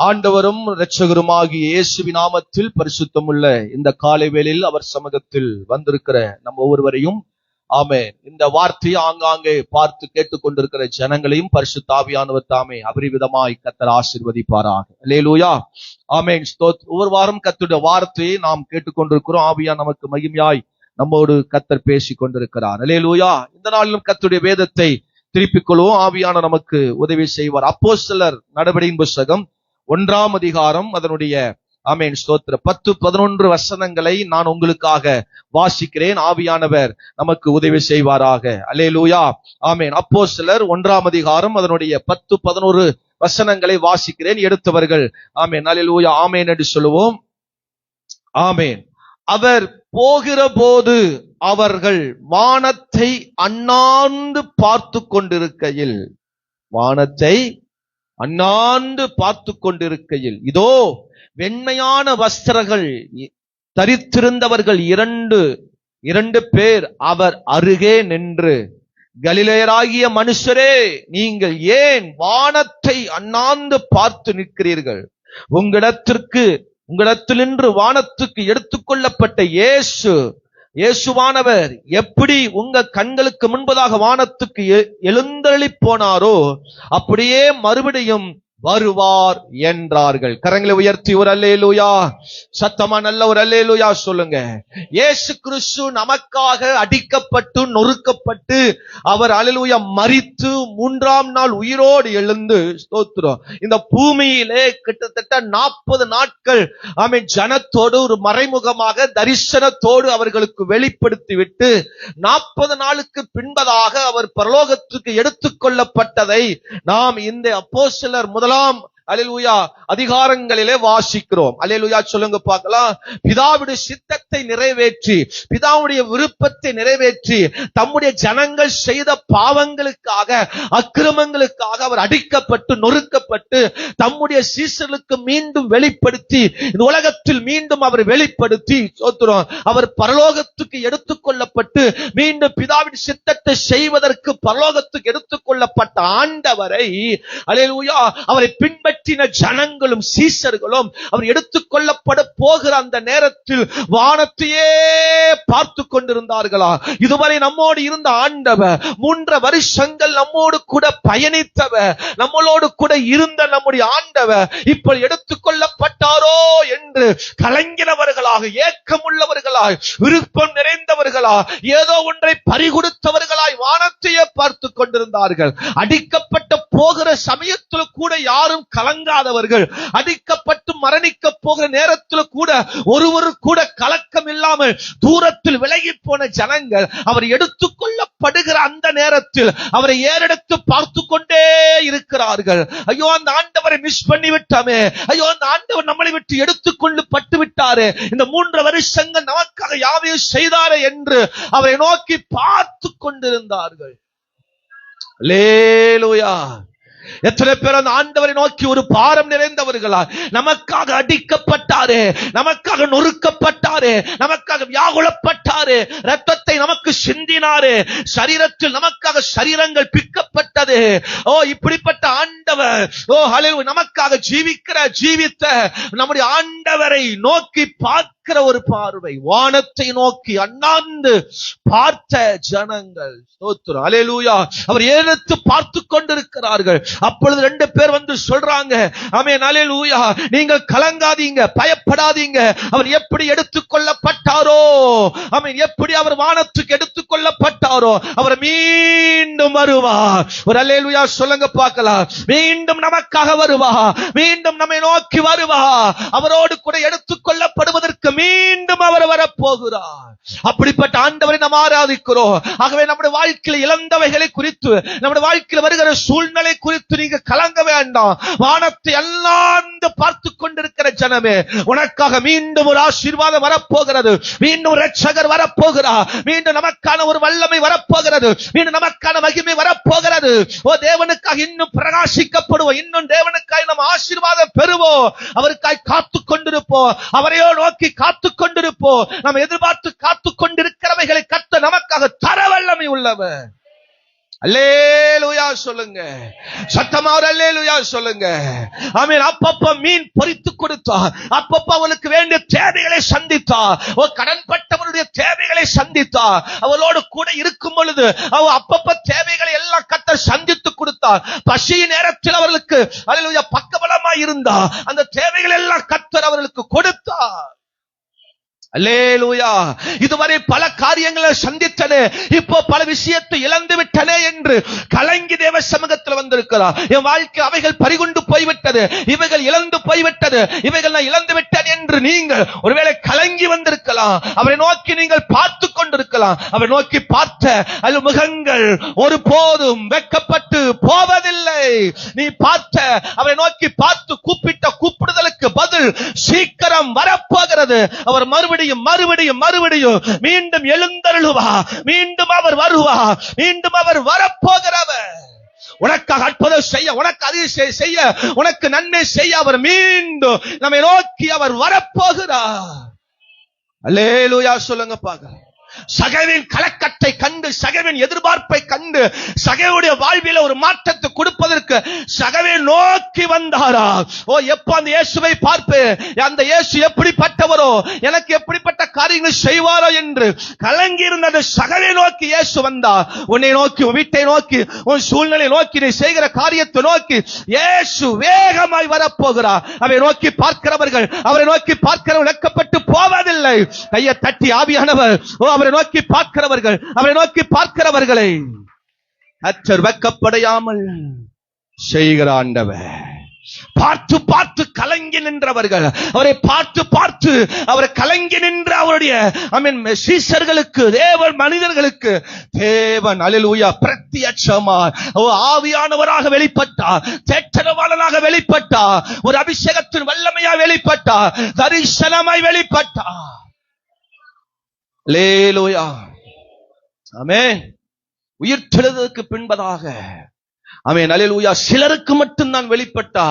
ஆண்டவரும் இரட்சகருமாகிய இயேசுவின் நாமத்தில் பரிசுத்தமுள்ள இந்த காலை வேளையில் அவர் சமூகத்தில் வந்திருக்கிற நம்ம ஒவ்வொருவரையும் ஆமென் இந்த வார்த்தையை ஆங்காங்கே பார்த்து கேட்டுக்கொண்டிருக்கிற ஜனங்களையும் பரிசுத்த ஆவியானவர் தாமே அபரிவிதமாய் கர்த்தர் ஆசீர்வதிப்பாராக. அல்லேலூயா, ஆமென். ஒவ்வொரு வாரம் கர்த்தருடைய வார்த்தையை நாம் கேட்டுக்கொண்டிருக்கிறோம். ஆவியா நமக்கு மகிமையாய் நம்மோடு கர்த்தர் பேசிக் கொண்டிருக்கிறார். அல்லேலூயா. இந்த நாளிலும் கர்த்தருடைய வேதத்தை திருப்பிக் கொள்வோம். ஆவியான நமக்கு உதவி செய்வார். அப்போஸ்தலர் நடபடியின் புத்தகம் 1ஆம் அதிகாரம் அதனுடைய ஆமென் ஸ்தோத்திரம் 10-11 வசனங்களை நான் உங்களுக்காக வாசிக்கிறேன். ஆவியானவர் நமக்கு உதவி செய்வாராக. அல்லேலூயா, ஆமென். அப்போஸ்தலர் 1ஆம் அதிகாரம் அதனுடைய 10-11 வசனங்களை வாசிக்கிறேன். எடுத்தவர்கள் ஆமென் அல்லேலூயா ஆமென் என்று சொல்லுவோம். ஆமென். அவர் போகிற போது அவர்கள் வானத்தை அண்ணாந்து பார்த்து கொண்டிருக்கையில் இதோ வெண்மையான வஸ்திரங்கள் தரித்திருந்தவர்கள் இரண்டு பேர் அவர் அருகே நின்று, கலிலேயராகிய மனுஷரே, நீங்கள் ஏன் வானத்தை அண்ணாந்து பார்த்து நிற்கிறீர்கள்? உங்களிடத்திலின்று வானத்துக்கு எடுத்துக்கொள்ளப்பட்ட இயேசுவானவர் எப்படி உங்க கண்களுக்கு முன்பதாக வானத்துக்கு எழுந்தருளி போனாரோ அப்படியே மறுபடியும் வருவார் என்றார்கள். கரங்களை உயர்த்தி ஒரு அல்லேலூயா, சத்தமா நல்ல ஒரு அல்லேலூயா சொல்லுங்க. இயேசு கிறிஸ்து நமக்காக அடிக்கப்பட்டு நொறுக்கப்பட்டு அவர் அல்லேலூயா மரித்து 3ஆம் நாள் உயிரோடு எழுந்து ஸ்தோத்திரம் இந்த பூமியிலே கிட்டத்தட்ட 40 நாட்கள் ஆமென் ஜனத்தோடு ஒரு மறைமுகமாக தரிசனத்தோடு அவர்களுக்கு வெளிப்படுத்தி விட்டு 40 நாளுக்கு பின்பதாக அவர் பரலோகத்துக்கு எடுத்துக்கொள்ளப்பட்டதை நாம் இந்த அப்போஸ்தலர் முதலாம் அல்லேலூயா அதிகாரங்களிலே வாசிக்கிறோம். அல்லேலூயா சொல்லுங்க பார்க்கலாம். பிதாவுடைய சித்தத்தை நிறைவேற்றி, பிதாவுடைய விருப்பத்தை நிறைவேற்றி, தம்முடைய ஜனங்கள் செய்த பாவங்களுக்காக அக்கிரமங்களுக்காக அவர் அடிக்கப்பட்டு நொறுக்கப்பட்டு தம்முடைய சீசர்களுக்கு மீண்டும் வெளிப்படுத்தி இந்த உலகத்தில் மீண்டும் அவர் வெளிப்படுத்தி அவர் பரலோகத்துக்கு எடுத்துக்கொள்ளப்பட்டு மீண்டும் பிதாவின் சித்தத்தை செய்வதற்கு பரலோகத்துக்கு எடுத்துக்கொள்ளப்பட்ட ஆண்டவரை அல்லேலூயா அவரை பின்பற்றின ஜனங்களும் சீசர்களும் அவர் எடுத்துக்கொள்ளப்பட போகிற அந்த நேரத்தில் வானத்தையே பார்த்து கொண்டிருந்தார்களா? இதுவரை நம்மோடு இருந்த ஆண்டவர் 3 வருஷங்கள் நம்மோடு கூட பயணித்தவர், நம்மளோடு கூட இருந்த நம்முடைய ஆண்டவர் இப்ப எடுத்துக்கொள்ளப்பட்டாரோ என்று கலங்கினவர்களாக, ஏக்கமுள்ளவர்களாய், விருப்பம் நிறைந்தவர்களாய், ஏதோ ஒன்றை பறிகொடுத்தவர்களாய் வானத்தையே பார்த்து கொண்டிருந்தார்கள். அடிக்கப்பட்ட போகிற சமயத்தில் கூட யாரும் கலங்காதவர்கள், அடிக்கப்பட்டு மரணிக்க போகிற நேரத்தில் கூட ஒருவரு கூட கலக்கம் இல்லாமல் தூரத்தில் விலகி போன ஜனங்கள் அவர் எடுத்துக்கொள்ளப்படுகிற அந்த நேரத்தில் அவரை ஏறெடுத்து பார்த்து கொண்டே இருக்கிறார்கள். ஐயோ, அந்த ஆண்டவரை மிஸ் பண்ணி விட்டாமே, ஐயோ அந்த ஆண்டவர் நம்மளை விட்டு எடுத்துக்கொண்டு பட்டு விட்டாரே, இந்த 3 வருஷங்கள் நமக்காக யாவையும் செய்தாரே என்று அவரை நோக்கி பார்த்து கொண்டிருந்தார்கள். அல்லேலூயா. எத்தனை பேர் அந்த ஆண்டவரை நோக்கி ஒரு பாரம் நிறைந்தவர்களா, நமக்காக அடிக்கப்பட்டாரே, நமக்காக நொறுக்கப்பட்டாரே, நமக்காக வியாகுலப்பட்டாரே, ரத்தத்தை நமக்கு சிந்தினாரே, சரீரத்தில் நமக்காக சரீரங்கள் பிக்கப்பட்டது. ஓ, இப்படிப்பட்ட ஆண்டவர், ஓ ஹல்லேலூயா, நமக்காக ஜீவித்த நம்முடைய ஆண்டவரை நோக்கி பார்க்கிற ஒரு பார்வை, வானத்தை நோக்கி அண்ணாந்து பார்த்த ஜனங்கள் ஸ்தோத்திரம் அல்லேலூயா அவர் ஏறெடுத்து பார்த்து கொண்டிருக்கிறார்கள். அப்பொழுது 2 பேர் வந்து சொல்றாங்க, ஆமென் அல்லேலூயா, நீங்கள் கலங்காதீங்க, பயப்படாதீங்க. அவர் எப்படி எடுத்துக்கொள்ளப்பட்டாரோ, ஆமென், எப்படி அவர் வானத்துக்கு எடுத்துக்கொள்ளப்பட்டாரோ அவர் மீண்டும் வருவார். ஒரு அல்லேலூயா சொல்லுங்க பார்க்கலாம். மீண்டும் நமக்காக வருவார், மீண்டும் நம்மை நோக்கி வருவார். அவரோடு கூட எடுத்துக்கொள்ளப்படுவதற்கு மீண்டும் அவர் வரப்போகிறார். அப்படிப்பட்ட ஆண்டவரை நாம் ஆராதிக்கிறோம். ஆகவே நம்முடைய வாழ்க்கையில் இழந்தவைகளை குறித்து, நம்முடைய வாழ்க்கையில் வருகிற சூழ்நிலை குறித்து நீங்க கலங்க வேண்டாம். வானத்தை எல்லாம் பார்த்து கொண்டிருக்கிற ஜனமே, உனக்காக மீண்டும் ஒரு ஆசீர்வாதம் வரப்போகிறது, மீண்டும் ஒரு இரட்சகர் வரப்போகிறார், மீண்டும் நமக்கான ஒரு வல்லமை வரப்போகிறது, மீண்டும் நமக்கான மகிமை வரப்போகிறது. ஓ, தேவனுக்காக இன்னும் பிரகாசிக்கப்படுவோம், இன்னும் தேவனுக்காக நம்ம ஆசீர்வாதம் பெறுவோம், அவருக்காய் காத்து கொண்டிருப்போம், அவரையோ நோக்கி காத்து கொண்டிருப்போம். நாம் எதிர்பார்த்து காத்து கொண்டிருக்கிறவைகளை கர்த்தர் நமக்காக தர வல்லமை உள்ளவர். அல்லேலூயா சொல்லுங்க, சத்தமா ஒரு அல்லேலூயா சொல்லுங்க. ஆமென். அப்பப்ப மீன் பொரித்து கொடுத்தா, அப்பப்ப அவளுக்கு வேண்டிய தேவைகளை சந்தித்தா, கடன்பட்டவருடைய தேவைகளை சந்தித்தா, அவளோடு கூட இருக்கும் பொழுது அவ அப்பப்ப தேவைகளை எல்லாம் கர்த்தர் சந்தித்து கொடுத்தார். பசி நேரத்தில் அவர்களுக்கு அல்லேலூயா பக்கபலமா இருந்தா, அந்த தேவைகள் எல்லாம் கர்த்தர் அவர்களுக்கு கொடுத்தார். அல்லேலூயா. இதுவரை பல காரியங்களை சந்தித்தனே, இப்போ பல விஷயத்தை இழந்து விட்டனே என்று கலங்கி தேவ சமூகத்தில் வந்திருக்கிறார். என் வாழ்க்கை அவைகள் பறிகொண்டு போய்விட்டது, இவைகள் இழந்து போய்விட்டது, இவைகள் நான் இழந்து விட்டேன் என்று நீங்கள் ஒருவேளை கலங்கி வந்திருக்கலாம். அவரை நோக்கி நீங்கள் பார்த்து கொண்டிருக்கலாம். அவரை நோக்கி பார்த்த அல்ல முகங்கள் ஒருபோதும் வெட்கப்பட்டு போவதில்லை. நீ பார்த்த அவரை நோக்கி பார்த்து கூப்பிட்ட கூப்பிடுதலுக்கு பதில் சீக்கிரம் வரப்போகிறது. அவர் மறுபடியும் மீண்டும் எழுந்தருளுவா, மீண்டும் அவர் வருவா, மீண்டும் அவர் வரப்போகிறவர். உனக்காக அற்புதம் செய்ய, உனக்கு அதிசயம் செய்ய, உனக்கு நன்மை செய்ய அவர் மீண்டும் நம்மை நோக்கி அவர் வரப்போகிறார். அல்லேலூயா சொல்லுங்க பாக்க. சகைவின் கலக்கத்தை கண்டு, சகைவின் எதிர்பார்ப்பை கண்டு, சகைவுடைய வாழ்வில ஒரு மாற்றத்தை கொடுப்பதற்கு சகைவை நோக்கி வந்தாரா? எப்ப அந்த இயேசுவை பார்ப்பேன், அந்த இயேசு எப்படிப்பட்டவரோ, எனக்கு எப்படிப்பட்ட காரியங்கள் செய்வாரோ என்று கலங்கி இருந்த சகைவை நோக்கி இயேசு வந்தார். உன்னை நோக்கி, உன் வீட்டை நோக்கி, உன் சூழ்நிலை நோக்கி, நீ செய்கிற காரியத்தை நோக்கி இயேசு வேகமாய் வரப்போகிறார். அவரை நோக்கி பார்க்கிறவர்கள், அவரை நோக்கி பார்க்கிறவர்கள் வெட்கப்பட்டு போவதில்லை. கையை தட்டி ஆவியானவர் அவரை நோக்கி பார்க்கிறவர்கள், அவரை நோக்கி பார்க்கிறவர்களை கர்த்தர் வெட்கப்படையாமல் செய்கிற ஆண்டவர். பார்த்து பார்த்து கலங்கி நின்றவர்கள், அவரை பார்த்து பார்த்து அவரை கலங்கி நின்ற அவருடைய சீஷர்களுக்கு, தேவன் மனிதர்களுக்கு தேவன் அல்லேலூயா பிரத்யட்சமாய் ஆவியானவராக வெளிப்பட்டார், தேற்றரவாளனாக வெளிப்பட்டார், ஒரு அபிஷேகத்தின் வல்லமையாய் வெளிப்பட்டார், தரிசனமாய் வெளிப்பட்டார். அல்லேலூயா. ஆமென். உயிர்த்தெழுதலுக்கு பின்பதாக ஆமென் அல்லேலூயா சிலருக்கு மட்டும் தான் வெளிப்பட்டா.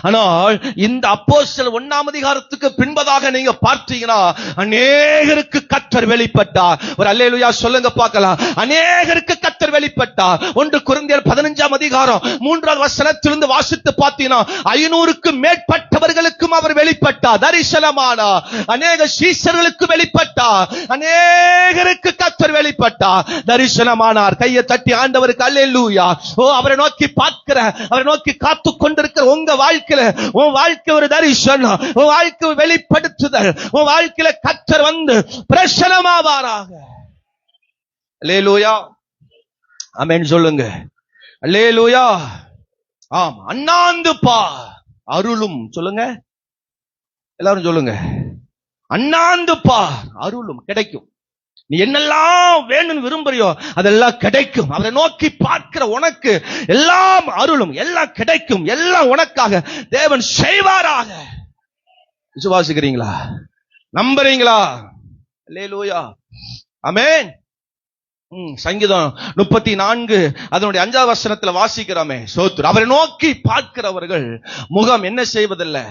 ஆனால் இந்த அப்போஸ்தலர் 1ஆம் அதிகாரத்துக்கு பின்பதாக நீங்க பார்த்தீங்கன்னா அநேகருக்கு கர்த்தர் வெளிப்பட்டார். ஒரு அல்லேலூயா சொல்லுங்க பார்க்கலாம். அநேகருக்கு கர்த்தர் வெளிப்பட்டார். 1 கொரிந்தியர் 15ஆம் அதிகாரம் 3ஆவது வசனத்திலிருந்து வாசித்து பார்த்தீங்கன்னா 500க்கு மேற்பட்டவர்களுக்கும் அவர் வெளிப்பட்டார், தரிசனமானார். அநேக சீஷர்களுக்கு வெளிப்பட்டார், அநேகருக்கு கர்த்தர் வெளிப்பட்டார், தரிசனமானார். கையை தட்டி ஆண்டவருக்கு அல்லேலூயா. அவரை நோக்கி பார்க்கிற, அவரை நோக்கி காத்து கொண்டிருக்கிற உங்க வாழ்க்கையில, உன் வாழ்க்கை ஒரு தரிசனம், உன் வாழ்க்கை வெளிப்படுத்துதல், உன் வாழ்க்கையில கர்த்தர் வந்து பிரசன்னமாவாராக. அல்லேலூயா. ஆமென் சொல்லுங்க. அல்லேலூயா. ஆம். அண்ணாந்து பார் அருளும். சொல்லுங்க எல்லாரும் சொல்லுங்க. அண்ணாந்து பார் அருளும் கிடைக்கும். நீ என்னெல்லாம் வேணும்னு விரும்புறியோ அதெல்லாம் கிடைக்கும். அவரை நோக்கி பார்க்கிற உனக்கு எல்லாம் அருளும், எல்லாம் கிடைக்கும், எல்லாம் உனக்காக தேவன் செய்வாராக. விசுவாசிக்கிறீங்களா? நம்புறீங்களா? அல்லேலூயா. ஆமென். சங்கீதம் 34 அதனுடைய 5ஆவது வசனத்துல வாசிக்கிறோமே, ஸ்தோத்திரம். அவரை நோக்கி பார்க்கிறவர்கள் முகம் என்ன செய்வதில்லை,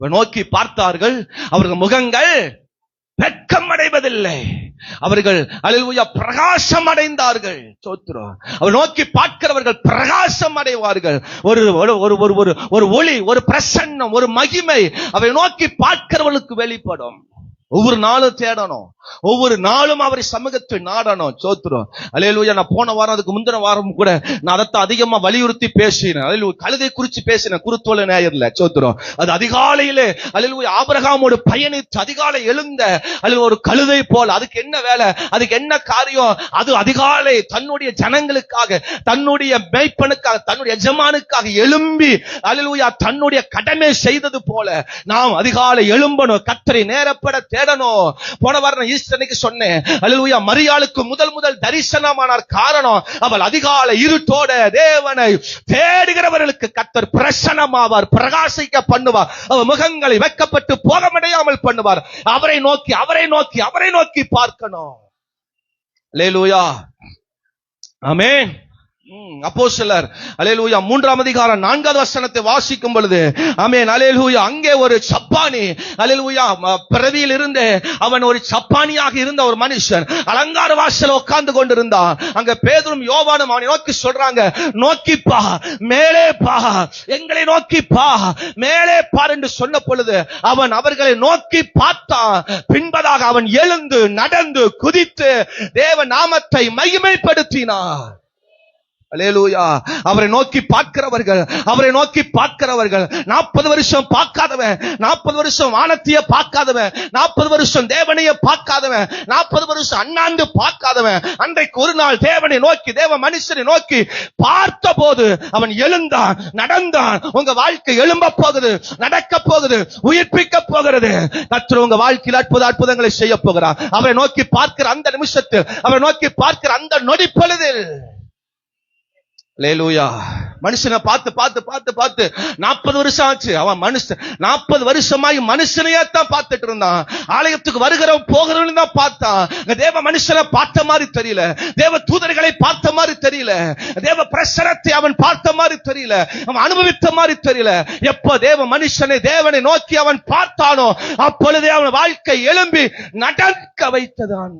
நோக்கி பார்த்தார்கள், அவர்கள் முகங்கள் வெட்கம் அடைவதில்லை, அவர்கள் அல்லேலூயா பிரகாசம் அடைந்தார்கள். ஸ்தோத்திரம். அவர் நோக்கி பார்க்கிறவர்கள் பிரகாசம் அடைவார்கள். ஒரு ஒளி, ஒரு பிரசன்னம், ஒரு மகிமை அவரை நோக்கி பார்க்கிறவர்களுக்கு வெளிப்படும். ஒவ்வொரு நாளும் தேடணும், ஒவ்வொரு நாளும் அவரை சமூகத்தை நாடணும். ஸ்தோத்திரம். அல்லேலூயா. நான் போன வாரம், அதுக்கு முந்தின வாரம் கூட நான் அதைத்தான் அதிகமா வலியுறுத்தி பேசினேன். அல்லேலூயா. கழுதை குறிச்சு பேசினேன் குருத்தோல நேயர்ல. ஸ்தோத்திரம். அது அதிகாலையிலே அல்லேலூயா ஆபிரகாமோடு பயணித்து அதிகாலை எழுந்த அல்லேலூயா ஒரு கழுதை போல. அதுக்கு என்ன வேலை, அதுக்கு என்ன காரியம்? அது அதிகாலை தன்னுடைய ஜனங்களுக்காக, தன்னுடைய மேய்ப்பனுக்காக, தன்னுடைய எஜமானுக்காக எழும்பி அல்லேலூயா தன்னுடைய கடமை செய்தது போல நாம் அதிகாலை எழும்பணும், கர்த்தரை நேரப்பட தேடணும். போன வாரம் ஈஸ்டருக்கு சொன்னேன். அல்லேலூயா. மரியாளுக்கு முதல் தரிசனமானார். காரணம், அவள் அதிகாலை இருட்டோட தேவனை தேடுகிறவர்களுக்கு கர்த்தர் பிரசன்னமாவார், பிரகாசிக்க பண்ணுவார், அவர் முகங்களை வெட்கப்பட்டு போக முடியாமல் பண்ணுவார். அவரை நோக்கி பார்க்கணும். அல்லேலூயா. ஆமென். அப்போஸ்தலர் அல்லேலூயா 3ஆம் அதிகாரம் 4வது வசனத்தை வாசிக்கும் பொழுது ஆமென் அல்லேலூயா அங்கே ஒரு சப்பானி அல்லேலூயா பிறவியில் இருந்து அவன் ஒரு சப்பானியாக இருந்த ஒரு மனுஷன் அலங்கார வாசல்ல உட்கார்ந்து கொண்டிருந்தான். அங்க பேதுரும் யோவானும் அவனை நோக்கி சொல்றாங்க, நோக்கி பா, மேலே பா, எங்களை நோக்கி பா, மேலே பார் என்று சொன்ன பொழுது அவன் அவர்களை நோக்கி பார்த்தான். பின்பதாக அவன் எழுந்து நடந்து குதித்து தேவ நாமத்தை மகிமைப்படுத்தினார். அல்லேலூயா. அவரை நோக்கி பார்க்கிறவர்கள், அவரை நோக்கி பார்க்கிறவர்கள் 40 வருஷம் பார்க்காதவன், 40 வருஷம் வானத்தையே பார்க்காதவன், 40 வருஷம் தேவனையே பார்க்காதவன், 40 வருஷம் அண்ணாந்து பார்க்காதவன், அன்றைக்கு ஒரு நாள் தேவனை நோக்கி தேவ மனுஷனை நோக்கி பார்த்த போது அவன் எழுந்தான், நடந்தான். உங்க வாழ்க்கை எழும்ப போகுது, நடக்க போகுது, உயிர்ப்பிக்க போகிறது. கர்த்தர் உங்க வாழ்க்கையில் அற்புதங்களை செய்ய போகிறார். அவரை நோக்கி பார்க்கிற அந்த நிமிஷத்தில், அவரை நோக்கி பார்க்கிற அந்த நொடி பொழுதில் அல்லேலூயா. மனுஷனை பார்த்து பார்த்து பார்த்து பார்த்து 40 வருஷம் ஆச்சு. அவன் மனுஷன் 40 வருஷமாய் மனுஷனையே தான் பார்த்துட்டு இருந்தான். ஆலயத்துக்கு வருகிறவன் போகிறவன் தான் பார்த்தான். தேவ மனுஷனை பார்த்த மாதிரி தெரியல, தேவ தூதர்களை பார்த்த மாதிரி தெரியல, தேவ பிரசனத்தை அவன் பார்த்த மாதிரி தெரியல, அவன் அனுபவித்த மாதிரி தெரியல. எப்ப தேவ மனுஷனை தேவனை நோக்கி அவன் பார்த்தானோ அப்பொழுதே அவன் வாழ்க்கை எழும்பி நடக்க வைத்ததான்.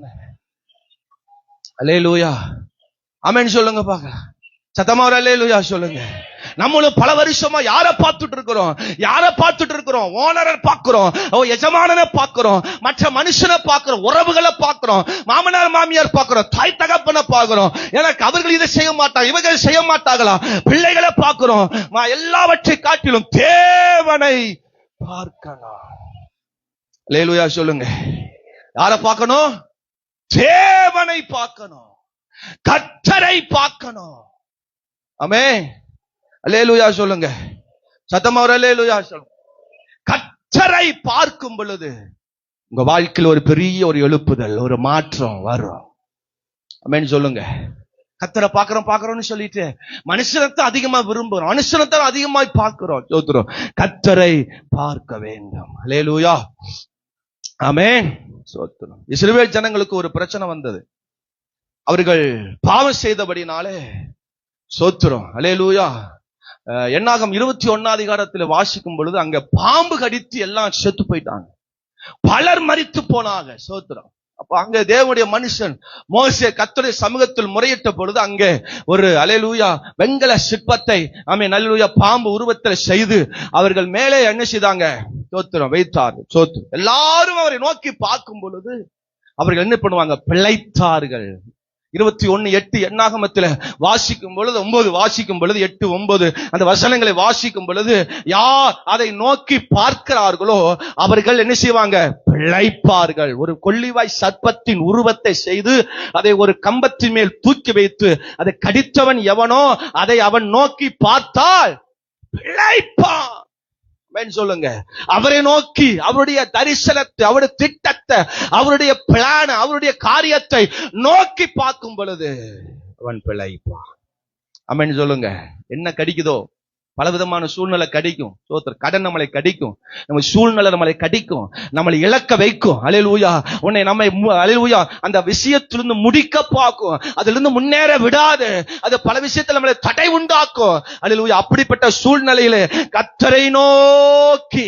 அல்லேலூயா. ஆமென் சொல்லுங்க பார்க்கலாம். சத்தமா ஒரு அல்லேலூயா சொல்லுங்க. நம்மளும் பல வருஷமா யாரை பார்த்துட்டு இருக்கிறோம், யாரை பார்த்துட்டு இருக்கிறோம்? ஓனரை பார்க்கிறோம், எஜமானனை பார்க்கிறோம், மற்ற மனுஷனை பார்க்கிறோம், உறவுகளை பார்க்கிறோம், மாமனார் மாமியார் பார்க்கிறோம், தாய் தகப்பனை பார்க்கிறோம். எனக்கு அவர்கள் இதை செய்ய மாட்டாங்க, இவர்கள் செய்ய மாட்டாங்களா, பிள்ளைகளை பார்க்கிறோம். எல்லாவற்றை காட்டிலும் தேவனை பார்க்கணும். அல்லேலூயா சொல்லுங்க. யாரை பார்க்கணும்? தேவனை பார்க்கணும், கர்த்தரை பார்க்கணும். ஆமென். அல்லேலூயா சொல்லுங்க. சத்தமா ஒரு அல்லேலூயா சொல்லுங்க. கர்த்தரை பார்க்கும் பொழுது உங்க வாழ்க்கையில் ஒரு பெரிய ஒரு எழுப்புதல், ஒரு மாற்றம் வரும். ஆமென் சொல்லுங்க. கர்த்தரை பார்க்கிறோம்னு சொல்லிட்டு மனுஷனத்தை அதிகமா விரும்புறோம், மனுஷனத்தை அதிகமாய் பார்க்கிறோம். சோத்திரம். கர்த்தரை பார்க்க வேண்டும். அல்லேலூயா. ஆமென். சோத்திரம். இஸ்ரவேல் ஜனங்களுக்கு ஒரு பிரச்சனை வந்தது. அவர்கள் பாவம் செய்தபடினாலே சோத்திரம். அல்லேலூயா. என்னாகும் 21 அதிகாரத்தில் வாசிக்கும் பொழுது அங்க பாம்பு கடித்து எல்லாம் செத்து போயிட்டாங்க, பலர் மரித்து போனாங்க. சோத்திரம். அப்ப அங்க தேவனுடைய மனுஷன் மோசே கர்த்தருடைய சமூகத்தில் முறையிட்ட பொழுது அங்கே ஒரு அல்லேலூயா வெண்கல சிற்பத்தை அல்லேலூயா பாம்பு உருவத்தில் செய்து அவர்கள் மேலே என்ன செய்தாங்க? சோத்திரம் வைத்தார். சோத்திரம். எல்லாரும் அவரை நோக்கி பார்க்கும் பொழுது அவர்கள் என்ன பண்ணுவாங்க? பிழைத்தார்கள். 21:8 என்னாகமத்தில் வாசிக்கும் பொழுது 9 வாசிக்கும் பொழுது 8, 9 அந்த வசனங்களை வாசிக்கும் பொழுது யார் அதை நோக்கி பார்க்கிறார்களோ அவர்கள் என்ன செய்வாங்க? பிழைப்பார்கள். ஒரு கொள்ளிவாய் சர்ப்பத்தின் உருவத்தை செய்து அதை ஒரு கம்பத்தின் மேல் தூக்கி வைத்து அதை கடித்தவன் எவனோ அதை அவன் நோக்கி பார்த்தால் பிழைப்பான். சொல்லுங்க. அவரை நோக்கி அவருடைய தரிசனத்தை, அவருடைய திட்டத்தை, அவருடைய பிளான், அவருடைய காரியத்தை நோக்கி பார்க்கும் பொழுது அவன் பிழைப்பான். ஆமென் சொல்லுங்க. என்ன கடிக்குதோ பலவிதமான சூழ்நிலை கடிக்கும். கடன் நம்மளை கடிக்கும், நம்ம சூழ்நிலை நம்மளை கடிக்கும், நம்மளை இழக்க வைக்கும். அல்லேலூயா. உன்னை நம்மை அல்லேலூயா அந்த விஷயத்திலிருந்து முடிக்க பார்க்கும், அதிலிருந்து முன்னேற விடாது, அது பல விஷயத்தில் நம்மளை தடை உண்டாக்கும். அல்லேலூயா. அப்படிப்பட்ட சூழ்நிலையிலே கர்த்தரை நோக்கி,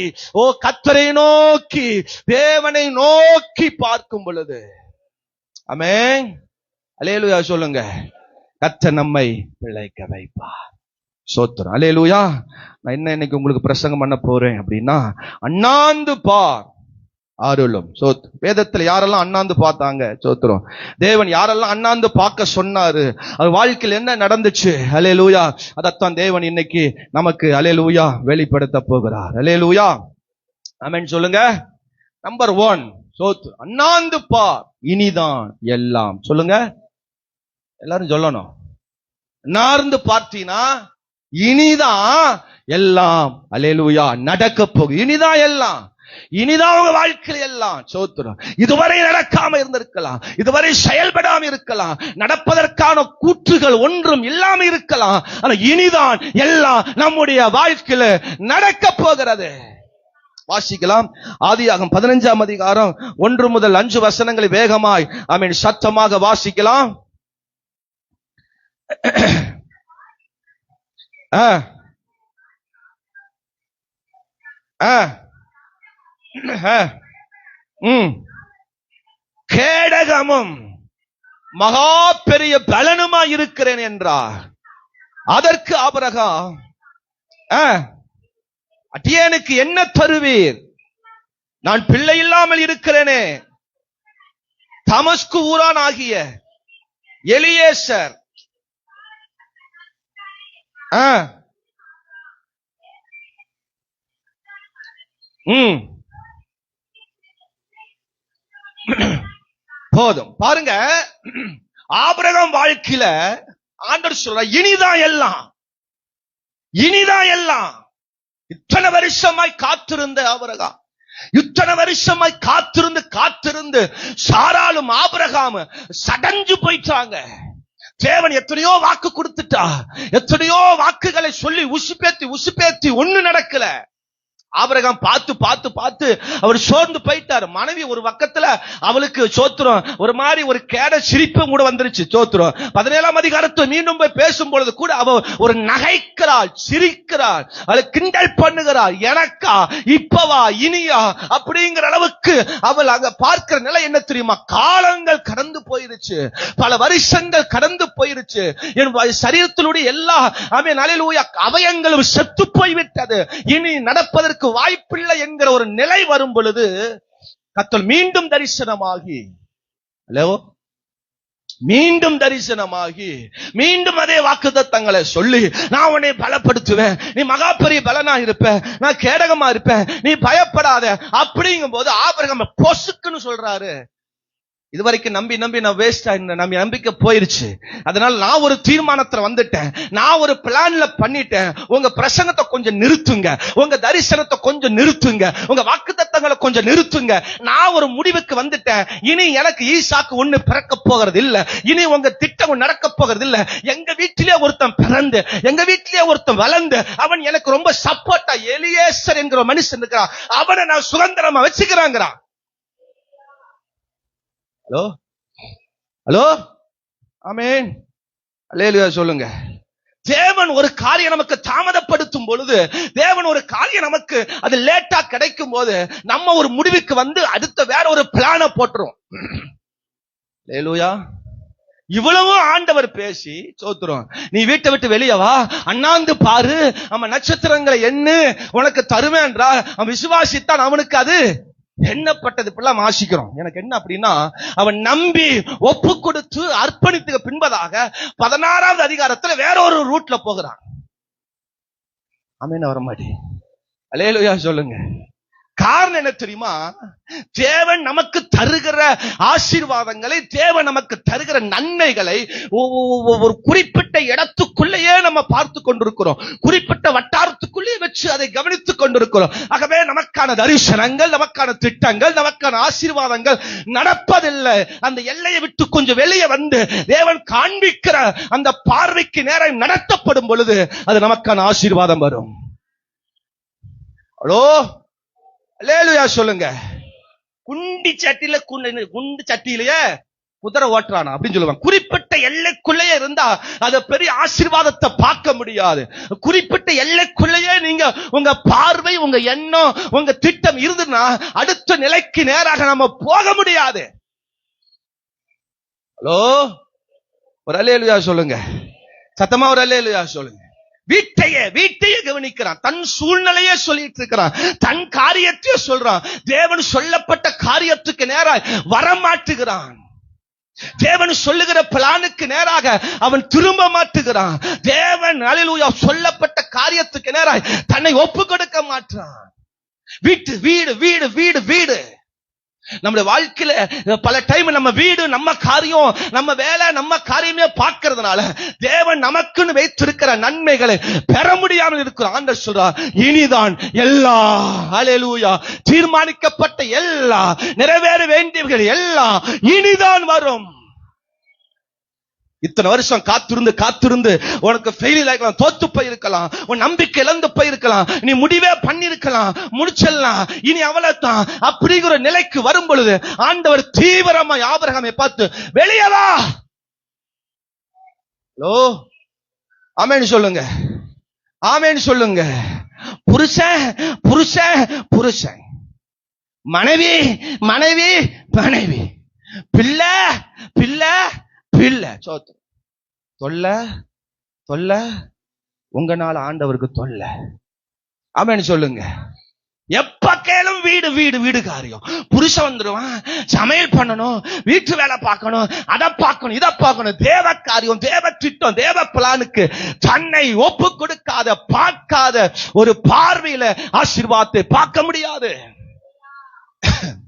கர்த்தரை நோக்கி தேவனை நோக்கி பார்க்கும் பொழுது ஆமென். அல்லேலூயா சொல்லுங்க. கர்த்தர் நம்மை பிழைக்க வைப்பார். சோத்திரம். அல்லேலூயா. நான் என்ன இன்னைக்கு உங்களுக்கு பிரசங்கம் பண்ண போறேன் அப்படின்னா, அண்ணாந்து பார் அருளும். வேதத்துல யாரெல்லாம் அண்ணாந்து பார்த்தாங்க? சோத்திரம். தேவன் யாரெல்லாம் அண்ணாந்து பார்க்க சொன்னாரு, அது வாழ்க்கையில் என்ன நடந்துச்சு? அல்லேலூயா. அதத்தான் தேவன் இன்னைக்கு நமக்கு அல்லேலூயா வெளிப்படுத்த போகிறார். அல்லேலூயா. ஆமென் சொல்லுங்க. நம்பர் 1 சோத்திரம். அண்ணாந்து பார், இனிதான் எல்லாம். சொல்லுங்க, எல்லாரும் சொல்லணும். அண்ணாந்து பார்த்தீனா இனிதான் எல்லாம். அல்லேலூயா. நடக்க போகுது. இனிதான் எல்லாம், இனிதான் உங்க வாழ்க்கையில் எல்லாம். சோத்திரம். இதுவரை நடக்காம இருந்திருக்கலாம், இதுவரை செயல்படாம இருக்கலாம், நடப்பதற்கான கூற்றுகள் ஒன்றும் இல்லாம இருக்கலாம். ஆனா இனிதான் எல்லாம் நம்முடைய வாழ்க்கையில நடக்க போகிறது. வாசிக்கலாம். ஆதியாகமம் 15ஆம் அதிகாரம் 1 முதல் 5 வசனங்களை வேகமாய் ஆமென் சத்தமாக வாசிக்கலாம். கேடகமும் மகா பெரிய பலனுமா இருக்கிறேன் என்றார். அதற்கு ஆபிரகாம், அடியேனுக்கு என்ன தருவீர்? நான் பிள்ளை இல்லாமல் இருக்கிறேனே. தமஸ்கு ஊரான் ஆகிய எலியேசர் போதும். பாருங்க, ஆபிரகாம் வாழ்க்கையில ஆண்டவர் சொல்ற இனிதான் எல்லாம், இனிதான் எல்லாம். இத்தனை வருஷமாய் காத்திருந்த ஆபிரகாம், இத்தனை வருஷமாய் காத்திருந்து சாராலும் ஆபிரகாம் சடஞ்சு போயிட்டாங்க. தேவன் எத்தனையோ வாக்கு கொடுத்துட்டா, எத்தனையோ வாக்குகளை சொல்லி உசுப்பேத்தி ஒண்ணு நடக்கல. ஆபிரகாம் பார்த்து அவர் சோர்ந்து போயிட்டார். மனைவி ஒரு பக்கத்துல அவளுக்கு சோத்திரம் ஒரு மாதிரி ஒரு கேட சிரிப்பு கூட வந்துருச்சு. சோத்திரம் 17ஆம் அதிகாரத்தை மீண்டும் போய் பேசும் பொழுது கூட அவ ஒரு நகைக்கிறாள், சிரிக்கிறாள், அவளை கிண்டல் பண்ணுகிறாள். எனக்கா, இப்பவா, இனியா அப்படிங்கிற அளவுக்கு அவள் அங்க பார்க்கிற நிலை என்ன தெரியுமா? காலங்கள் கடந்து போயிருச்சு, பல வருஷங்கள் கடந்து போயிருச்சு. என் சரீரத்தினுடைய எல்லா அவயங்களும் செத்து போய்விட்டது. இனி நடப்பதற்கு வாய்ப்பில்லை என்கிற ஒரு நிலை வரும் பொழுது கர்த்தர் மீண்டும் தரிசனமாகி, மீண்டும் அதே வாக்குத்தத்தங்களை சொல்லி, நான் உன்னை பலப்படுத்துவேன், நீ மகா பெரிய பலனா இருப்ப, நான் கேடகமா இருப்பேன், நீ பயப்படாத அப்படிங்கும் போது ஆபிரகாம் பொசுக்குன்னு சொல்றாரு. இதுவரைக்கும் நம்பி நான் வேஸ்டா நம்பி நம்பிக்கை போயிருச்சு. அதனால நான் ஒரு தீர்மானத்துல வந்துட்டேன், நான் ஒரு பிளான்ல பண்ணிட்டேன். உங்க பிரசங்கத்தை கொஞ்சம் நிறுத்துங்க, உங்க தரிசனத்தை கொஞ்சம் நிறுத்துங்க, உங்க வாக்குத்தத்தங்களை கொஞ்சம் நிறுத்துங்க. நான் ஒரு முடிவுக்கு வந்துட்டேன். இனி எனக்கு ஈசாக்கு ஒண்ணு பிறக்க போகிறது இல்ல, இனி உங்க திட்டம் நடக்க போகிறது இல்ல. எங்க வீட்டிலே ஒருத்தன் பிறந்து, எங்க வீட்டிலே ஒருத்தன் வளர்ந்து, அவன் எனக்கு ரொம்ப சப்போர்ட்டா எலியேசர் என்கிற மனுஷன் இருக்கிறான், அவனை நான் சுதந்திரமா வச்சுக்கிறாங்கிறான். ஹலோ, ஆமென், அல்லேலூயா சொல்லுங்க. தேவன் ஒரு காரியம் நமக்கு தாமதப்படுத்தும் பொழுது, தேவன் ஒரு காரியம் நமக்கு அது லேட்டா கிடைக்கும் போது, நம்ம ஒரு முடிவுக்கு வந்து அடுத்த வேற ஒரு பிளான போட்டுரும். அல்லேலூயா. இவ்வளவு ஆண்டவர் பேசி சோத்துறோம், நீ வீட்டை விட்டு வெளியே வா, அண்ணாந்து பாரு, அவன் நட்சத்திரங்களை எண்ணு, உனக்கு தருவேன்றா. அவன் விசுவாசித்தான், அவனுக்கு அது எண்ணப்பட்டது. இப்பெல்லாம் வாசிக்கிறோம். எனக்கு என்ன அப்படின்னா, அவன் நம்பி ஒப்பு கொடுத்து அர்ப்பணித்துக்கு பின்பதாக 16வது அதிகாரத்துல வேற ஒரு ரூட்ல போகிறான். ஆமென், வர மாட்டே. அல்லேலூயா சொல்லுங்க. காரணம் என்ன தெரியுமா? தேவன் நமக்கு தருகிற ஆசீர்வாதங்களை, தேவன் நமக்கு தருகிற நன்மைகளை ஒரு குறிப்பிட்ட இடத்துக்குள்ளேயே நம்ம பார்த்து கொண்டிருக்கிறோம், குறிப்பிட்ட வட்டாரத்துக்குள்ளே வச்சு அதை கவனித்துக் கொண்டிருக்கிறோம். ஆகவே நமக்கான தரிசனங்கள், நமக்கான திட்டங்கள், நமக்கான ஆசீர்வாதங்கள் நடப்பதில்லை. அந்த எல்லையை விட்டு கொஞ்சம் வெளியே வந்து தேவன் காண்பிக்கிற அந்த பார்வைக்கு நேரம் நடத்தப்படும் பொழுது அது நமக்கான ஆசீர்வாதம் வரும். ஹலோ, அல்லேலூயா சொல்லுங்க. குண்டு சட்டியிலேயே குதிரை ஓட்டுறானா அப்படின்னு சொல்லுவாங்க. குறிப்பிட்ட எல்லைக்குள்ளேயே இருந்தா அத பெரிய ஆசீர்வாதத்தை பார்க்க முடியாது. குறிப்பிட்ட எல்லைக்குள்ளேயே நீங்க உங்க பார்வை, உங்க எண்ணம், உங்க திட்டம் இருந்துன்னா அடுத்த நிலைக்கு நேராக நம்ம போக முடியாது. ஹலோ, ஒரு அல்லேலூயா சொல்லுங்க. சத்தமா ஒரு அல்லேலூயா சொல்லுங்க. வீட்டையே கவனிக்கிறான், தன் சூழ்நிலையே சொல்லிட்டு இருக்கிறான், தன் காரியத்தையே சொல்றான். தேவன் சொல்லப்பட்ட காரியத்துக்கு நேராக வரமாட்டுகிறான். தேவன் சொல்லுகிற பிளானுக்கு நேராக அவன் திரும்ப மாட்டுகிறான். தேவன் அல்லேலூயா சொல்லப்பட்ட காரியத்துக்கு நேராக தன்னை ஒப்பு கொடுக்க மாட்டான். வீடு நம்முடைய வாழ்க்கையில பல டைம் நம்ம வீடு, நம்ம காரியம், நம்ம வேலை, நம்ம காரியமே பார்க்கிறதுனால தேவன் நமக்குன்னு வைத்திருக்கிற நன்மைகளை பெற முடியாமல் இருக்கிறோம். ஆண்டவர் சொல்றார், இனிதான் எல்லாம், அல்லேலூயா, தீர்மானிக்கப்பட்ட எல்லாம், நிறைவேற வேண்டியவர்கள் எல்லாம் இனிதான் வரும். இத்தனை வருஷம் காத்திருந்து உனக்கு ஃபெயில் ஆகலாம், தோத்து போயிருக்கலாம், உன் நம்பிக்கை இழந்து போயிருக்கலாம், நீ முடிவே பண்ணிருக்கலாம், முடிச்சிடலாம், இனி அவ்வளவுதான் அப்படிங்கிற நிலைக்கு வரும் பொழுது ஆண்டவர் தீவிரமா ஆபிரகாமை பார்த்து வெளியே வா. ஹலோ, ஆமென் சொல்லுங்க. ஆமென் சொல்லுங்க. புருஷன் புருஷன் புருஷன், மனைவி மனைவி மனைவி, பிள்ளை பிள்ளை பிள்ளை. தொல்லை தொல்லை, உங்கனால ஆண்டவருக்கு தொல்லை. ஆமென் சொல்லுங்க. எப்ப கேளும் வீடு வீடு வீடு காரியம். புருஷன் வந்துருவான், சமையல் பண்ணணும், வீட்டு வேலை பார்க்கணும், அதை பார்க்கணும், இதை பார்க்கணும். தேவ காரியம், தேவ திட்டம், தேவ பிளானுக்கு தன்னை ஒப்பு கொடுக்காத, பார்க்காத ஒரு பார்வையில ஆசீர்வாதத்தை பார்க்க முடியாது.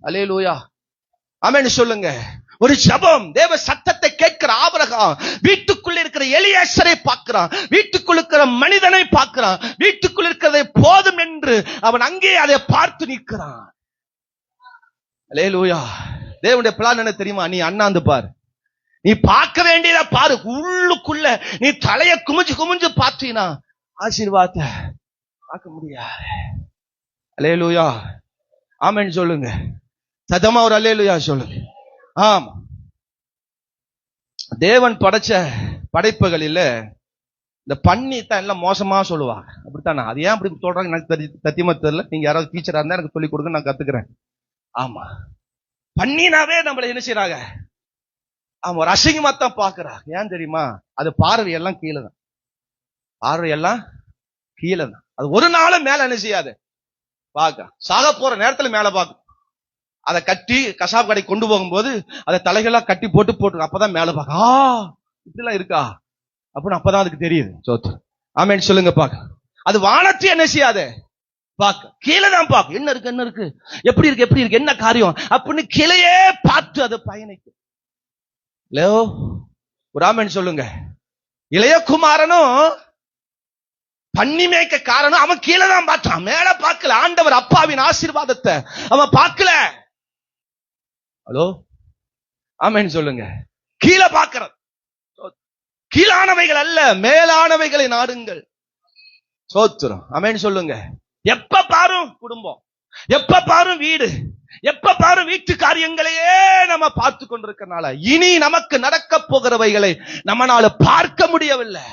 அல்லேலூயா. ஆமென் சொல்லுங்க. ஒரு ஜெபம், தேவ சத்தத்தை கேட்கிற ஆபிரகாம் வீட்டுக்குள்ள இருக்கிற எலியாசரை பார்க்கிறான், வீட்டுக்குள் இருக்கிற மனிதனை பார்க்கிறான், வீட்டுக்குள் இருக்கிறதை போதும் என்று அவன் அங்கே அதை பார்த்து நிற்கிறான். அல்லேலூயா. தேவனுடைய பிளான் என்ன தெரியுமா? நீ அண்ணாந்து பாரு, நீ பார்க்க வேண்டியதை பாரு. உள்ளுக்குள்ள நீ தலைய குமிஞ்சு குமிஞ்சு பார்த்தீனா ஆசீர்வாதத்தை பார்க்க முடியாது. அல்லேலூயா. ஆமென் சொல்லுங்க. சத்தமா ஒரு அல்லேலூயா சொல்லுங்க. ஆமா, தேவன் படைச்ச படைப்புகளில் இந்த பன்னி தான் எல்லாம் மோசமா சொல்லுவாங்க. அப்படித்தானே? அது ஏன் அப்படி சொல்றாங்க எனக்கு சத்தியமா தெரியல. நீங்க யாராவது டீச்சரா இருந்தா எனக்கு சொல்லிக் கொடுங்க, நான் கத்துக்கிறேன். ஆமா, பன்னினாவே நம்மள என்ன செய்யறாங்க? ஆமா, ஒரு அசிங்கமா தான் பாக்குறாங்க. ஏன் தெரியுமா? அது பார்வையெல்லாம் கீழே தான், பார்வையெல்லாம் கீழே தான். அது ஒரு நாளும் மேல என்ன செய்யாது, பார்க்க. சாக போற நேரத்துல மேல பார்க்கும். அதை கட்டி கசாப் கடை கொண்டு போகும்போது அதை தலைகளாக கட்டி போட்டு போட்டு அப்பதான் மேல பார்க்க. இப்படிலாம் இருக்கா அப்படின்னு அப்பதான் அதுக்கு தெரியுது. சோத்து ஆமென் சொல்லுங்க. பார்க்க அது வானத்தை என்ன செய்யாது, பார்க்க கீழே தான் பார்க்க. என்ன இருக்கு என்ன இருக்கு, எப்படி இருக்கு எப்படி இருக்கு, என்ன காரியம் அப்படின்னு கீழையே பார்த்து அதை பயணிக்கும். இல்லையோ? ஒரு ஆமென் சொல்லுங்க. இளைய குமாரனும் பன்னி மேய்க்க காரணம் அவன் கீழே தான் பார்த்தான், மேல பார்க்கல. ஆண்டவர் அப்பாவின் ஆசீர்வாதத்தை அவன் பார்க்கல. ஹலோ, ஆமென் சொல்லுங்க. கீழே பார்க்கிறது. கீழானவைகள் அல்ல, மேலானவைகளை நாடுங்கள். சோத்திரம். ஆமென் சொல்லுங்க. எப்ப பாரும் குடும்பம், எப்ப பாரும் வீடு, எப்ப பாரும் வீட்டு காரியங்களையே நம்ம பார்த்து கொண்டிருக்கிறனால இனி நமக்கு நடக்க போகிறவைகளை நம்மளால பார்க்க முடியவில்லை.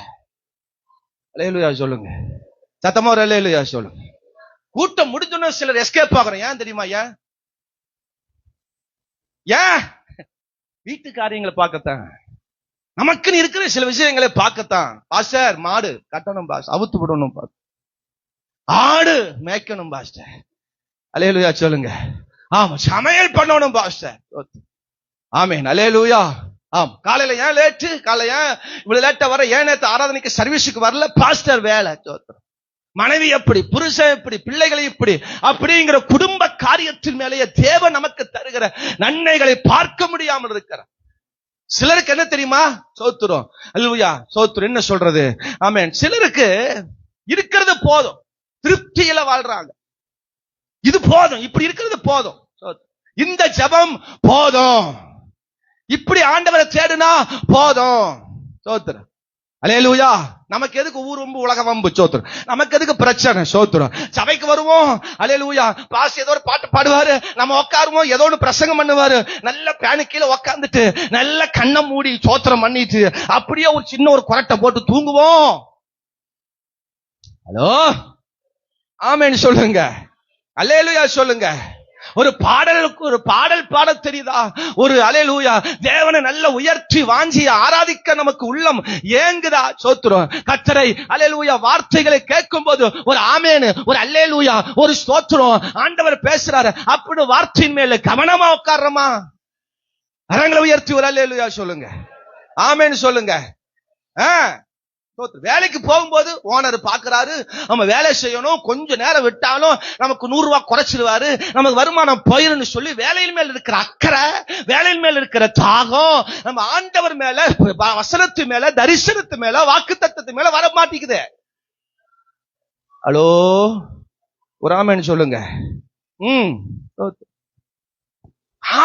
அல்லேலூயா சொல்லுங்க. சத்தமா ஒரு அல்லேலூயா சொல்லுங்க. கூட்டம் முடிஞ்சோன்னு சிலர் எஸ்கேப் ஆகுறோம். ஏன் தெரியுமா? ஏன் வீட்டு காரியங்களை பார்க்கத்தான், நமக்குன்னு இருக்கிற சில விஷயங்களை பார்க்கத்தான். பாஸ்டர், மாடு கட்டணும் பாஸ்டர், அவுத்து விடணும் பாஸ்டர், ஆடு மேய்க்கணும் பாஸ்டர். அல்லேலூயா சொல்லுங்க. ஆமா, சமையல் பண்ணணும் பாஸ்டர். ஆமென். அல்லேலூயா. ஆம், காலையில ஏன் லேட்டு, காலையில ஏன் இவ்வளவு லேட்டா வர, ஏன் நேத்து ஆராதனைக்கு சர்வீஸுக்கு வரல பாஸ்டர், வேலை. மனைவி எப்படி, புருஷன் எப்படி, பிள்ளைகளை இப்படி அப்படிங்கிற குடும்ப காரியத்தின் மேலேயே தேவன் நமக்கு தருகிற நன்மைகளை பார்க்க முடியாமல் இருக்கிற சிலருக்கு என்ன தெரியுமா? சோத்துரும். அல்லேலூயா. சோத்துரும். என்ன சொல்றது? ஆமென். சிலருக்கு இருக்கிறது போதும், திருப்தியில வாழ்றாங்க. இது போதும், இப்படி இருக்கிறது போதும், இந்த ஜெபம் போதும், இப்படி ஆண்டவரை தேடுனா போதும். சோத்துரும். அல்லேலூயா. நமக்கு எதுக்கு ஊர் வம்பு உலக வம்பு? சோத்துரும். நமக்கு எதுக்கு பிரச்சனை? சோத்துரும். சபைக்கு வருவோம், அல்லேலூயா, பாஸ் ஏதோ ஒரு பாட்டு பாடுவாரு, நம்ம உட்காருவோம், ஏதோ ஒன்று பிரசங்கம் பண்ணுவாரு, நல்ல பேனு கீழே உட்காந்துட்டு நல்ல கண்ணை மூடி சோத்திரம் பண்ணிட்டு அப்படியே ஒரு சின்ன ஒரு குரட்டை போட்டு தூங்குவோம். ஹலோ, ஆமென் சொல்லுங்க. அல்லேலூயா சொல்லுங்க. ஒரு பாடலுக்கு ஒரு பாடல் பாட தெரியுதா? ஒரு அல்லேலூயா, தேவனை நல்ல உயர்த்தி வாஞ்சி ஆராதிக்க நமக்கு உள்ளம் ஏங்குதா? சோத்திரம். கர்த்தரை அல்லேலூயா வார்த்தைகளை கேட்கும் போது ஒரு ஆமென், ஒரு அல்லேலூயா, ஒரு ஸ்தோத்திரம், ஆண்டவர் பேசுறாரு அப்படி வார்த்தையின் மேல கவனமா உட்கார்றோமா? அரங்களை உயர்த்தி ஒரு அல்லேலூயா சொல்லுங்க. ஆமென் சொல்லுங்க. வேலைக்கு போகும்போது ஓனர் பாக்குறாரு, நம்ம வேலை செய்யணும், கொஞ்ச நேரம் விட்டாலும் நமக்கு 100 ரூபாய் குறைச்சிடுவாரு, நமக்கு வருமானம் போயிருன்னு சொல்லி வேலையின் மேல இருக்கிற அக்கறை, வேலையின் மேல இருக்கிற தாகம் நம்ம ஆண்டவர் மேல, வசனத்து மேல, தரிசனத்து மேல, வாக்குத்தத்தத்து மேல வர மாட்டேங்குது. ஹலோ, ஒரு ஆமென் சொல்லுங்க.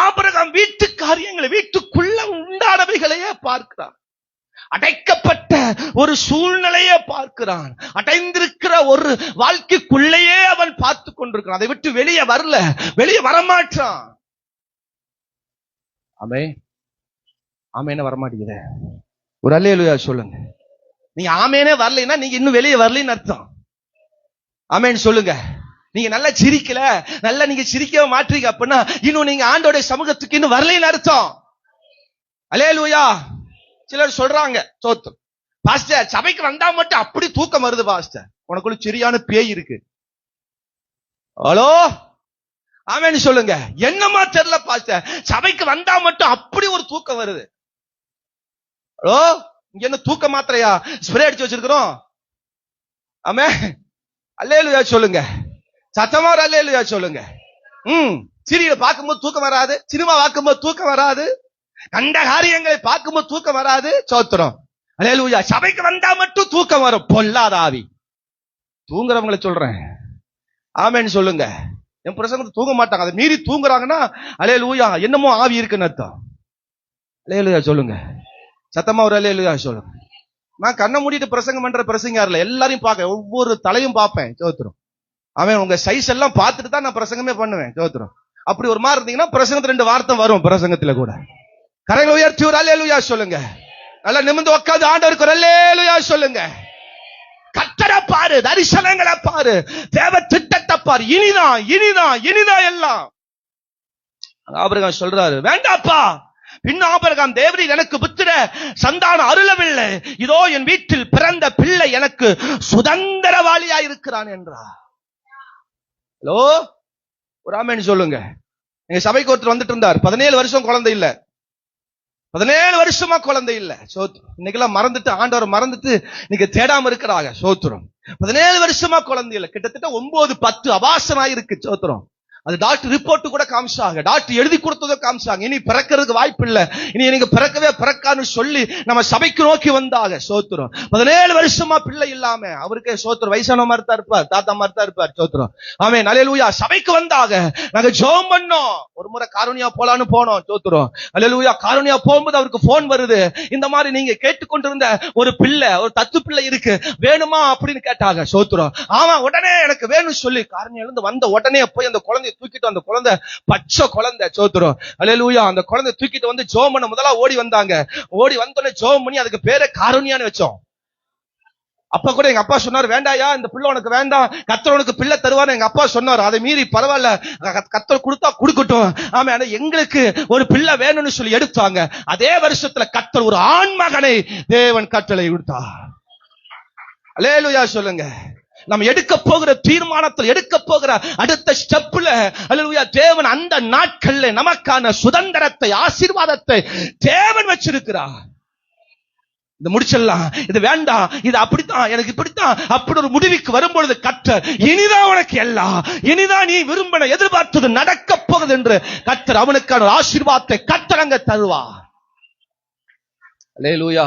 ஆபிரகாம் வீட்டு காரியங்களை, வீட்டுக்குள்ள உண்டானவைகளையே பார்க்கிறான். அடைக்கப்பட்ட ஒரு சூழ்நிலையை பார்க்கிறான். அடைந்திருக்கிற ஒரு வாழ்க்கைக்குள்ளேயே அவன் பார்த்து கொண்டிருக்கிறான். அதை விட்டு வெளியே வரல, வெளியே வரமாட்டான். ஆமென். ஆமென் வரமாட்டேங்குது. ஒரு அல்லேலூயா சொல்லுங்க. நீங்க ஆமேனே வரலைன்னா நீங்க இன்னும் வெளியே வரலன்னு அர்த்தம். ஆமேன்னு சொல்லுங்க. நீங்க நல்லா சிரிக்கல, நல்லா நீங்க சிரிக்கவே மாட்டீங்க அப்படின்னா இன்னும் நீங்க ஆண்டோடைய சமூகத்துக்கு இன்னும் வரலைன்னு அர்த்தம். அல்லேலூயா. சிலர் சொல்றாங்க, சோத்திரம் பாஸ்டர் சபைக்கு வந்தா மட்டும் அப்படி தூக்கம் வருது பாஸ்டர், உனக்குள்ள சரியான பேய் இருக்கு. ஹலோ, ஆமென் சொல்லுங்க. என்னமா தெரியல பாஸ்டர், சபைக்கு வந்தா மட்டும் அப்படி ஒரு தூக்கம் வருது. ஹலோ, இங்க என்ன தூக்க மாத்திரையா ஸ்ப்ரே அடிச்சு வச்சிருக்கிறோம்? ஆமே, அல்லேலூயா சொல்லுங்க. சத்தமா ஒரு அல்லேலூயா சொல்லுங்க. சீரியல் பார்க்கும்போது தூக்கம் வராது, சினிமா பார்க்கும்போது தூக்கம் வராது, கண்ட காரியங்களை பார்க்கும்போது தூக்கம் வராது. சோத்திரம், அல்லேலூயா. சபைக்கு வந்தா மட்டும் தூக்கம் வரும். பொல்லாத ஆவி. தூங்குறவங்களை சொல்றேன், ஆமென் சொல்லுங்க. என் பிரசங்கத்தை தூங்க மாட்டாங்க, அதை மீறி தூங்குறாங்கன்னா அல்லேலூயா என்னமோ ஆவி இருக்குன்னு அர்த்தம். அல்லேலூயா சொல்லுங்க. சத்தமா ஒரு அல்லேலூயா சொல்லுங்க. நான் கண்ணை மூடிட்டு பிரசங்கம் பண்ற பிரசங்காரில் எல்லாரையும் பார்க்க, ஒவ்வொரு தலையும் பார்ப்பேன். சோத்திரம், அவன் உங்க சைஸ் எல்லாம் பார்த்துட்டு தான் நான் பிரசங்கமே பண்ணுவேன். சோத்திரம், அப்படி ஒரு மாதிரி இருந்தீங்கன்னா பிரசங்கத்துல 2 வார்த்தை வரும். பிரசங்கத்துல கூட கரங்களை உயர்த்தி ஒரு அல்லேலூயா சொல்லுங்க. நல்லா நிமிர்ந்து உட்கார்ந்து ஆண்டவருக்கு ஒரு அல்லேலூயா சொல்லுங்க. கர்த்தரை பாரு, தரிசனங்களை பாரு, தேவ திட்டத்தை பாரு. இனிதான் இனிதான் இனிதான் எல்லாம். ஆபிரகாம் சொல்றாரு, வேண்டாப்பா, பின் ஆபிரகாம் தேவரீர் எனக்கு புத்திர சந்தானம் அருளவில்லை, இதோ என் வீட்டில் பிறந்த பிள்ளை எனக்கு சுதந்திரவாளியா இருக்கிறான் என்றார். ஹலோ, ஒரு ஆமென் சொல்லுங்க. எங்க சபைக்கு ஒருத்தர் வந்துட்டு இருந்தார், 17 வருஷம் குழந்தை இல்ல, 17 வருஷமா குழந்தை இல்ல. சோத்திரம், இன்னைக்கெல்லாம் மறந்துட்டு, ஆண்டவரை மறந்துட்டு நீங்க தேடாம இருக்கிறாங்க. சோத்திரம், 17 வருஷமா குழந்தை இல்ல, கிட்டத்தட்ட 9-10 அபாசனாய் இருக்கு. சோத்திரம், அது டாக்டர் ரிப்போர்ட் கூட காமிச்சாங்க, டாக்டர் எழுதி கொடுத்ததோ காமிச்சாங்க. இனி பிறக்கிறதுக்கு வாய்ப்பு இல்ல, இனி நீங்க பிறக்கவே பிறக்கான்னு சொல்லி நம்ம சபைக்கு நோக்கி வந்தாங்க. சோத்திரம், 17 வருஷமா பிள்ளை இல்லாம, அவருக்கே சோத்திரம் வயசான மாதிரி தான் இருப்பார், தாத்தா மாதிரி தான் இருப்பார். சோத்திரம், ஆமென் அல்லேலூயா. சபைக்கு வந்தாங்க, நாங்க ஜெபம் பண்ணோம். ஒரு முறை காருண்யா போலான்னு போனோம். சோத்திரம், அல்லேலூயா. காருண்யா போகும்போது அவருக்கு போன் வருது, இந்த மாதிரி நீங்க கேட்டுக்கொண்டிருந்த ஒரு பிள்ளை, ஒரு தத்து பிள்ளை இருக்கு, வேணுமா அப்படின்னு கேட்டாங்க. சோத்திரம், ஆமா உடனே எனக்கு வேணும்னு சொல்லி காருண்யா இருந்து வந்த உடனே போய் அந்த குழந்தை தூக்கிட்டு, அந்த குழந்தை பச்சை குழந்தை. சோத்திரம், அல்லேலூயா. அந்த குழந்தை தூக்கிட்டு வந்து ஜெபம் பண்ண முதல்ல ஓடி வந்தாங்க. ஓடி வந்தோடனே ஜெபம் பண்ணி அதுக்கு பேரே காருண்யான்னு வச்சோம். அப்ப கூட எங்க அப்பா சொன்னார், வேண்டாயா இந்த பிள்ளை உனக்கு வேண்டாம், கர்த்தர் உனக்கு பிள்ளை தருவார். எங்க அப்பா சொன்னார், அதை மீறி பரவாயில்ல, கர்த்தர் கொடுத்தா கொடுக்கட்டும், ஆமா எங்களுக்கு ஒரு பிள்ளை வேணும்னு சொல்லி எடுத்தாங்க. அதே வருஷத்துல கர்த்தர் ஒரு ஆண் மகனை தேவன் கட்டளை கொடுத்தார். அல்லேலூயா சொல்லுங்க. நம்ம எடுக்க போகிற தீர்மானத்தில், எடுக்க போகிற அடுத்த ஸ்டெப்ல அல்லேலூயா தேவன் அந்த நாட்கள்ல நமக்கான சுதந்திரத்தை, ஆசீர்வாதத்தை தேவன் வச்சிருக்கிறார். இது முடிச்சிடலாம், இது வேண்டாம், இது அப்படித்தான், எனக்கு இப்படித்தான், அப்படி ஒரு முடிவுக்கு வரும்பொழுது கர்த்தர் இனிதான் உனக்கு எல்லாம், இனிதான் நீ விரும்பின எதிர்பார்த்தது நடக்க போகுது என்று கர்த்தர் அவனுக்கான ஆசீர்வாதத்தை கர்த்தர் அங்க தருவார். அல்லேலூயா.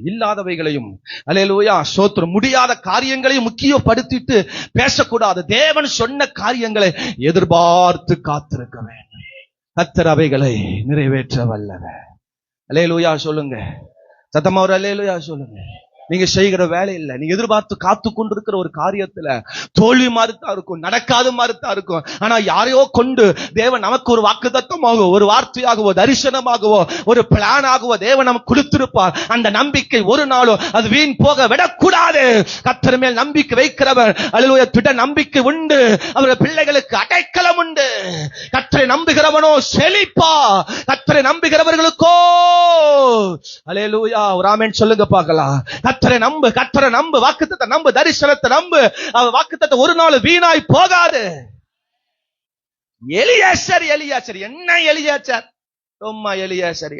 இல்லாதவைகளையும் அல்லேலூயா சோத்திரம் முடியாத காரியங்களையும் முக்கியப்படுத்திட்டு பேசக்கூடாது. தேவன் சொன்ன காரியங்களை எதிர்பார்த்து காத்திருக்க வேண்டும். கர்த்தர் அவைகளை நிறைவேற்ற வல்லவர். அல்லேலூயா சொல்லுங்க. சத்தமா ஒரு அல்லேலூயா சொல்லுங்க. நீங்க செய்கிற வேலை இல்ல, நீங்க எதிர்பார்த்து காத்து கொண்டிருக்கிற ஒரு காரியத்துல தோல்வி மாதிரிதான் இருக்கும், நடக்காத மாதிரிதான் இருக்கும். ஆனா யாரையோ கொண்டு தேவன் நமக்கு ஒரு வாக்குத்தத்தமாகவோ, ஒரு வார்த்தையாகவோ, தரிசனமாகவோ, ஒரு பிளான் ஆகவோ தேவன் நமக்கு கொடுத்திருப்பார். அந்த நம்பிக்கை ஒரு நாளும் அது வீண் போக விடக்கூடாது. கர்த்தர் மேல் நம்பிக்கை வைக்கிறவர் அல்லேலூயா திட நம்பிக்கை உண்டு, அவருடைய பிள்ளைகளுக்கு அடைக்கலம் உண்டு. கர்த்தரை நம்புகிறவனோ செழிப்பா, கர்த்தரை நம்புகிறவர்களுக்கோ அல்லேலூயா ஒரு ஆமென் சொல்லுங்க பார்க்கலாம். கர்த்தரை நம்பு, கர்த்தரை நம்பு, வாக்குத்தத்தத்தை நம்பு, தரிசனத்தை நம்பு. வாக்குத்தத்தம் ஒரு நாள் வீணாய் போகாது. எலியாசர் என்ன எலியாசர், ரொம்ப எலியாசர்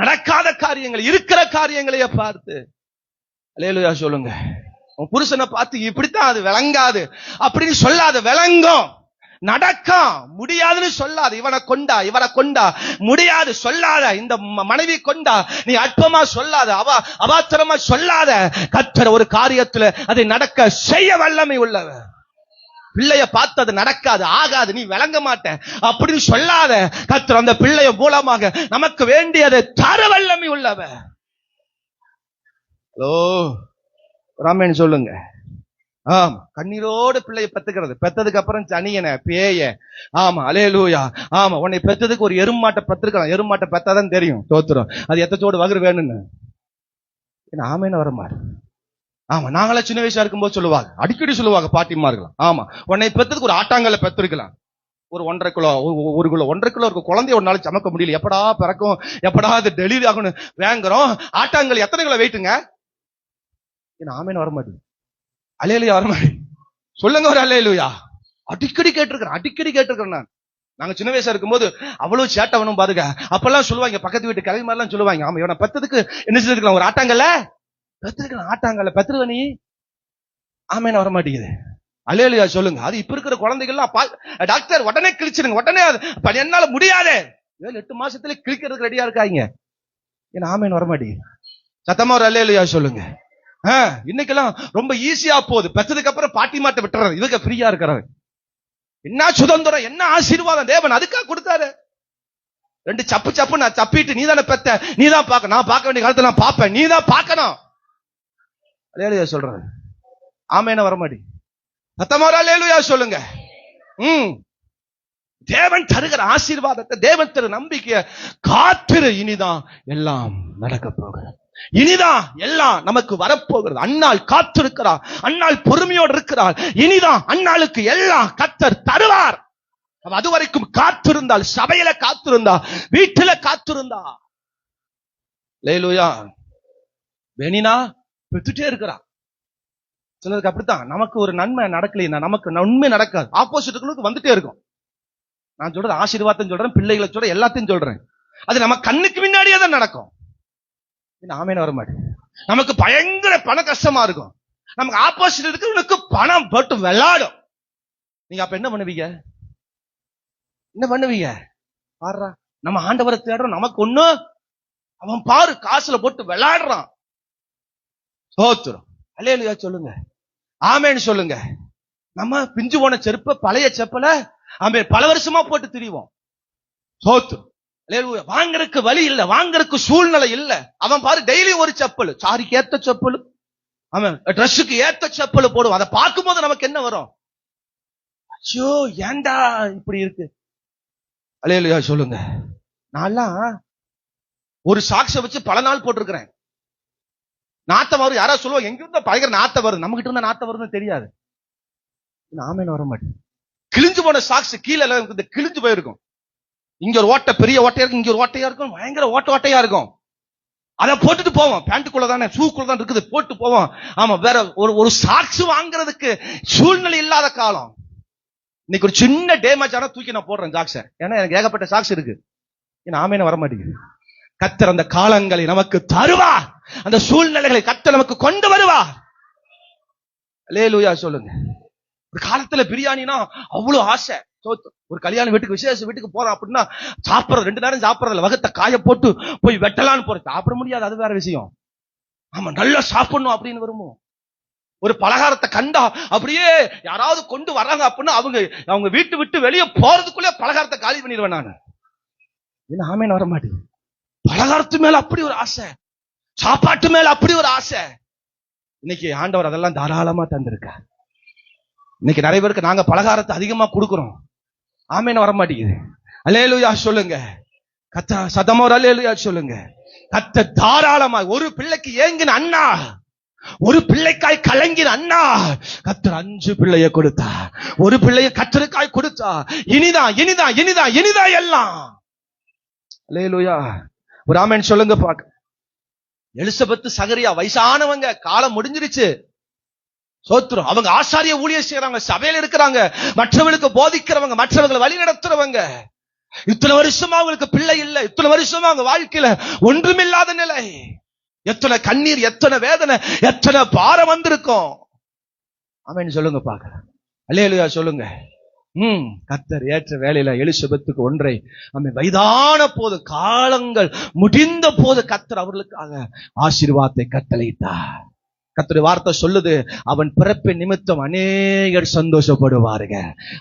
நடக்காத காரியங்கள், இருக்கிற காரியங்களையே பார்த்து அல்லேலூயா சொல்லுங்க. உன் புருஷனை பார்த்து இப்படித்தான் அது விளங்காது அப்படின்னு சொல்லாத, விளங்கும், நடக்கும். முடியாதுன்னு சொல்லாது, இவனை கொண்டா இவரை கொண்டா முடியாது சொல்லாத, இந்த மனைவி கொண்டா நீ அற்பமா சொல்லாத, அவாத்திரமா சொல்லாத. கர்த்தர் ஒரு காரியத்துல அதை நடக்க செய்ய வல்லமை உள்ளவர். பிள்ளைய பார்த்து அது நடக்காது, ஆகாது, நீ விளங்க மாட்ட அப்படின்னு சொல்லாத. கர்த்தர் அந்த பிள்ளைய மூலமாக நமக்கு வேண்டியதை தர வல்லமை உள்ளவர். ஹலோ ராமன் சொல்லுங்க. ஆமா, கண்ணீரோடு பிள்ளையை பெத்துக்கிறது, பெத்ததுக்கு அப்புறம் சனியன பேய, ஆமா அல்லேலூயா. ஆமா, உன்னை பெத்ததுக்கு ஒரு எருமாட்டை பெத்திருக்கலாம், எருமாட்டை பெத்தாதான் தெரியும். தோத்துரும் அது எத்தச்சோடு வகுறு வேணும்னு. ஆமேன்னு வர மாதிரி. ஆமா, நாங்களா சின்ன வயசா இருக்கும்போது சொல்லுவாங்க, அடிக்கடி சொல்லுவாங்க பாட்டிமார்களாம், ஆமா உன்னை பெற்றதுக்கு ஒரு ஆட்டாங்கல்ல பெற்றிருக்கலாம், ஒரு 1.5 கிலோ 1 கிலோ 1.5 கிலோ இருக்கும் குழந்தைய ஒரு நாளைக்கு சமக்க முடியல, எப்படா பிறக்கும், எப்படா அது டெலிவரி ஆகணும் வேங்குறோம். ஆட்டாங்கல் எத்தனை கிலோ வெயிட்டுங்க? ஆமேன்னு வர மாட்டேங்குது. அல்லேலூயா வர மாட்டேங்குது. சொல்லுங்க ஒரு அல்லேலூயா. அடிக்கடி கேட்டிருக்கிறேன் நான். நாங்க சின்ன வயசா இருக்கும்போது அவ்வளவு சேட்டவனும் பாருங்க. அப்பெல்லாம் சொல்லுவாங்க, பக்கத்து வீட்டு கிளவி மாதிரிலாம் சொல்லுவாங்க, ஆமா இவனை பெத்ததுக்கு என்ன செஞ்சிருக்கலாம், ஒரு ஆட்டாங்கல்ல பெற்றிருக்கலாம், ஆட்டாங்கல்ல பெற்றுருவ நீ. ஆமேன்னு வர மாட்டேங்குது. அல்லேலூயா சொல்லுங்க. அது இப்ப இருக்கிற குழந்தைகள்லாம் டாக்டர் உடனே கிழிச்சிருங்க, உடனே என்னால முடியாது, 7-8 மாசத்துல கிழிக்கிறதுக்கு ரெடியா இருக்காங்க. ஏன்னா ஆமேன்னு வர மாட்டேங்குது. சத்தமா ஒரு அல்லேலூயா சொல்லுங்க. இன்னைக்கெல்லாம் ரொம்ப ஈஸியா போகுது. பெற்றதுக்கு அப்புறம் பாட்டி மாட்ட விட்டுறாரு, இவங்க ஃப்ரீயா இருக்கிறாரு. என்ன சுதந்திரம், என்ன ஆசீர்வாதம் தேவன் அதுக்காக கொடுத்தாரு. 2 சப்பு நான் சப்பிட்டு, நீ தானே பெத்த, நீ தான் பார்க்க, நான் பார்க்க வேண்டிய காலத்துல நான் பார்ப்பேன், நீ தான் பார்க்கணும். அல்லேலூயா சொல்றாரு. ஆமேன்னு வர மாட்டேங்குது. சத்தமா அல்லேலூயா சொல்லுங்க. தேவன் தருகிற ஆசீர்வாதத்தை, தேவன் தரு நம்பிக்கைய காத்திரு. இனிதான் எல்லாம் நடக்க போகிறது, இனிதான் எல்லாம் நமக்கு வரப்போகிறது. அன்னாள் காத்திருக்கிறார், அன்னாள் பொறுமையோடு இருக்கிறார். இனிதான் அன்னாளுக்கு எல்லாம் கர்த்தர் தருவார். அது வரைக்கும் காத்திருந்தால், சபையில காத்திருந்தா, வீட்டுல காத்திருந்தா, அல்லேலூயா. பெனினா பெற்றுட்டே இருக்கிறார். சிலருக்கு அப்படித்தான், நமக்கு ஒரு நன்மை நடக்கலைன்னா நமக்கு நன்மை நடக்காது, ஆப்போசிட்டுகளுக்கு வந்துட்டே இருக்கும். நான் சொல்றது ஆசீர்வாதம் சொல்றேன், பிள்ளைகளை சொல்றேன், எல்லாத்தையும் சொல்றேன். அது நம்ம கண்ணுக்கு முன்னாடியே தான் நடக்கும். ஆமேன்னு வர மாட்டேன். நமக்கு பயங்கர பண கஷ்டமா இருக்கும், நமக்கு ஆப்போசிட் இருக்கிறவனுக்கு பணம் போட்டு விளையாடும். நீங்க அப்ப என்ன பண்ணுவீங்க? பாருடா, நம்ம ஆண்டவரை தேடுறோம், நமக்கு ஒண்ணு, அவன் பாரு காசுல போட்டு விளையாடுறான். சோத்துரும். அல்லேலூயா சொல்லுங்க. ஆமேன்னு சொல்லுங்க. நம்ம பிஞ்சு போன செருப்ப, பழைய செப்பல ஆமே பல வருஷமா போட்டு திரிவோம். சோத்துரும். அல்லேலூயா. வாங்கறதுக்கு வழி இல்ல, வாங்கறதுக்கு சூழ்நிலை இல்ல. அவன் பாரு டெய்லி ஒரு செப்பல், சாரிக்கு ஏத்த செப்பல், அவன் ட்ரெஸ்ஸுக்கு ஏத்த செப்பல் போடுவான். அதை பார்க்கும் போது நமக்கு என்ன வரும்? ஐயோ ஏண்டா இப்படி இருக்கு. அல்லேலூயா சொல்லுங்க. நான்லாம் ஒரு சாக்ஸ வச்சு பல நாள் போட்டிருக்கிறேன். நாத்தம் வரும், யாராவது சொல்லுவாங்க எங்க இருந்தா பயங்கர நாத்தம் வருது, நம்ம கிட்ட இருந்தா நாத்தம் வருதுன்னு தெரியாது. ஆமேன்னு வர மாட்டேன். கிழிஞ்சு போன சாக்ஸ் கீழே கிழிஞ்சு போயிருக்கும். இங்க ஒரு ஓட்டை, பெரிய ஓட்டையா இருக்கும், இங்க ஒரு ஓட்டையா இருக்கும், பயங்கர ஓட்டையா இருக்கும். அதை போட்டுட்டு போவோம், பேண்ட்டுக்குள்ள தானே, ஷூக்குள்ள தான் இருக்குது, போட்டு போவோம். ஆமா, வேற ஒரு சாக்ஸ் வாங்குறதுக்கு சூழ்நிலை இல்லாத காலம். இன்னைக்கு ஒரு சின்ன டேமேஜ் ஆனா தூக்கி நான் போடுறேன் சாக்ஸ, ஏன்னா எனக்கு ஏகப்பட்ட சாக்ஸ் இருக்கு. ஆமேன்னு வர மாட்டேங்குது. கர்த்தர் அந்த காலங்களை நமக்கு தருவா, அந்த சூழ்நிலைகளை கர்த்தர் நமக்கு கொண்டு வருவா. அல்லேலூயா சொல்லுங்க. ஒரு காலத்துல பிரியாணினா அவ்வளவு ஆசை. ஒரு கல்யாண வீட்டுக்கு, விசேஷ வீட்டுக்கு போறோம் அப்படின்னா சாப்பிடுறது 2 நேரம் சாப்பிடறதுல வகத்தை காய போட்டு போய் வெட்டலான்னு போற, சாப்பிட முடியாது, அது வேற விஷயம். ஆமா, நல்லா சாப்பிடணும் அப்படின்னு வருமோ. ஒரு பலகாரத்தை கண்டா அப்படியே யாராவது கொண்டு வர்றாங்க அப்படின்னா அவங்க வீட்டு விட்டு வெளியே போறதுக்குள்ளே பலகாரத்தை காலி பண்ணிடுவேன் நான். என்ன ஆமேன்னு வர மாட்டேங்குது. பலகாரத்து மேல அப்படி ஒரு ஆசை, சாப்பாட்டு மேல அப்படி ஒரு ஆசை. இன்னைக்கு ஆண்டவர் அதெல்லாம் தாராளமா தந்திருக்க. இன்னைக்கு நிறைய பேருக்கு நாங்க பலகாரத்தை அதிகமா கொடுக்கிறோம். ஆமேன்னு வர மாட்டேங்குது. அல்லேலூயா சொல்லுங்க. கத்த சதமா ஒரு அல்லேலூயா சொல்லுங்க. கத்த தாராளமா ஒரு பிள்ளைக்கு ஏங்கின அண்ணா, ஒரு பிள்ளைக்காய் கலங்கின அண்ணா, கத்தர் 5 பிள்ளைய கொடுத்தா, ஒரு பிள்ளைய கத்தருக்காய் கொடுத்தா. இனிதான் இனிதான் இனிதான் இனிதான் எல்லாம். அல்லேலூயா. ஒரு ஆமென் சொல்லுங்க பாக்க. எலிசபெத் சகரியா வயசானவங்க, காலம் முடிஞ்சிருச்சு. சோத்திரம். அவங்க ஆசாரிய ஊழியம் செய்யறாங்க, சபையில இருக்கிறாங்க, மற்றவங்களுக்கு போதிக்கிறவங்க, மற்றவங்களை வழி நடத்துறவங்க. இத்தனை வருஷமா அவங்களுக்கு பிள்ளை இல்லை, இத்தனை வருஷமா அவங்க வாழ்க்கையில ஒன்றுமில்லாத நிலை. எத்தனை கண்ணீர், எத்தனை வேதனை, எத்தனை பாரம் வந்திருக்கும். ஆமென் சொல்லுங்க பாக்கலாம். அல்லேலூயா சொல்லுங்க. கர்த்தர் ஏற்ற வேளையில எலிசபெத்துக்கு ஒன்றை வயதான போது, காலங்கள் முடிந்த போது கர்த்தர் அவர்களுக்காக ஆசீர்வாதத்தை கட்டளையிட்டார். கர்த்தருடைய வார்த்தை சொல்லுது, அவன் பிறப்பின் நிமித்தம் அநேகர் சந்தோஷப்படுவாருங்க.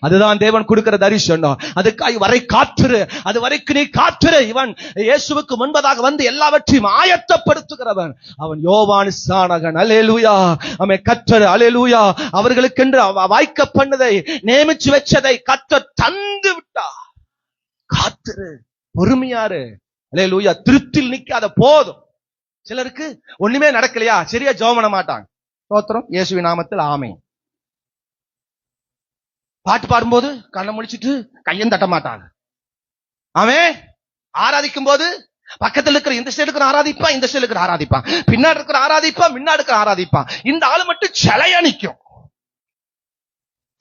அதுதான் தேவன் கொடுக்கிற தரிசனம். அதுக்காக வரை காத்துரு, அது வரைக்கும் நீ காத்துரு. இவன் இயேசுவுக்கு முன்பதாக வந்து எல்லாவற்றையும் ஆயத்தப்படுத்துகிறவன். அவன் யோவான் ஸ்நானகன். அல்லேலூயா. அவன் கர்த்தர் அல்லேலூயா அவர்களுக்கென்று வாய்க்க பண்ணதை, நியமிச்சு வச்சதை கர்த்தர் தந்து விட்டா. காத்துரு, பொறுமையாரு. அல்லேலூயா. திருப்தியில் நிக்காத, போதும் சிலருக்கு ஒண்ணுமே நடக்கலையா, சரியா ஜெபம் பண்ண மாட்டாங்க. ஸ்தோத்திரம், இயேசுவின் நாமத்தில் ஆமென். பாட்டு பாடும்போது கண்ணை முழிச்சிட்டு கையும் தட்ட மாட்டாங்க. ஆமென். ஆராதிக்கும் போது பக்கத்துல இருக்கிற இந்த சைடு இருக்கிற ஆராதிப்பான், இந்த சைடு இருக்கிற ஆராதிப்பான், பின்னாடி இருக்கிற ஆராதிப்பான், முன்னாடி இருக்கிற ஆராதிப்பான். இந்த ஆளு மட்டும் சிலையா நிக்கும்.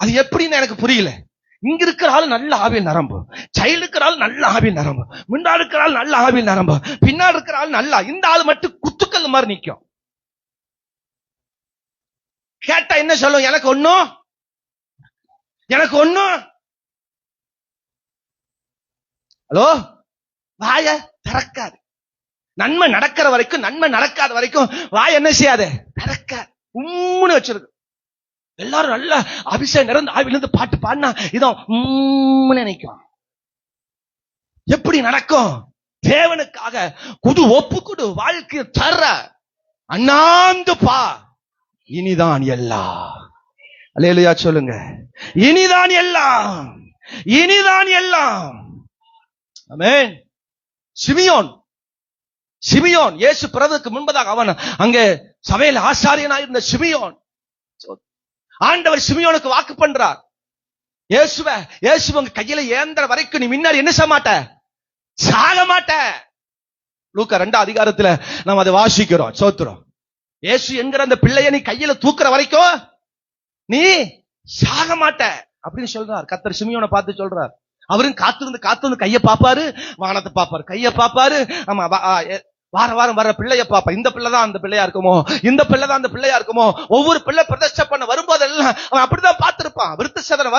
அது எப்படின்னு எனக்கு புரியல. இங்க இருக்கிற ஆள் நல்ல ஆவியில் நரம்பு, சைல்டு இருக்கிற ஆள் நல்ல ஆவியில் நரம்பு, முன்னாடி இருக்கிற ஆள் நல்ல ஆவியில் நரம்பு, பின்னாடி இருக்கிற ஆள் நல்லா, இந்த ஆள் மட்டும் குத்துக்கல் மாதிரி நிக்கும். கேட்டா என்ன சொல்லும்? எனக்கு ஒண்ணும் ஹலோ, வாய திறக்காது. நன்மை நடக்கிற வரைக்கும், நன்மை நடக்காத வரைக்கும் வாய் என்ன செய்யாது? திறக்காது. உம்முன்னு வச்சிருக்கு. எல்லாரும் நல்ல அபிஷேகம் நிறைந்த ஆவிலிருந்து பாட்டு பாடினா இதோ நினைக்கும். எப்படி நடக்கும்? தேவனுக்காக குடு, ஒப்பு கொடு, வாழ்க்கை தர அண்ணாந்து பா. இனிதான் எல்லாம். அல்லேலூயா சொல்லுங்க. இனிதான் எல்லாம், இனிதான் எல்லாம். ஆமென். சிமியோன் இயேசு பிறந்ததுக்கு முன்பதாக அவன் அங்கே சபையில் ஆசாரியனாயிருந்த சிமியோன். ஆண்டவர் சிமியோனுக்கு வாக்கு பண்றார், இயேசு உங்க கையில ஏந்திர வரைக்கும் நீ முன்னாடி என்ன செய்ய மாட்ட? சாக மாட்ட. லூக்கா 2 அதிகாரத்துல நாம் அதை வாசிக்கிறோம். சோத்திரம். இயேசு என்கிற அந்த பிள்ளைய நீ கையில தூக்குற வரைக்கும் நீ சாக மாட்ட அப்படின்னு சொல்றார். கர்த்தர் சிமியோனை பார்த்து சொல்றார். அவரும் காத்திருந்து கைய பாப்பாரு, வானத்தை பாப்பாரு, கைய பாப்பாரு. ஆமா, வாரம் வர பிள்ளைய பாப்பா. இந்த பிள்ளை தான் அந்த பிள்ளையா இருக்குமோ, இந்த பிள்ளை தான் அந்த பிள்ளையா இருக்குமோ. ஒவ்வொரு பிள்ளை பிரதிஷ்டை பண்ண வரும்போதெல்லாம் அவன் அப்படிதான் பார்த்திருப்பான். விருத்தசேதனம்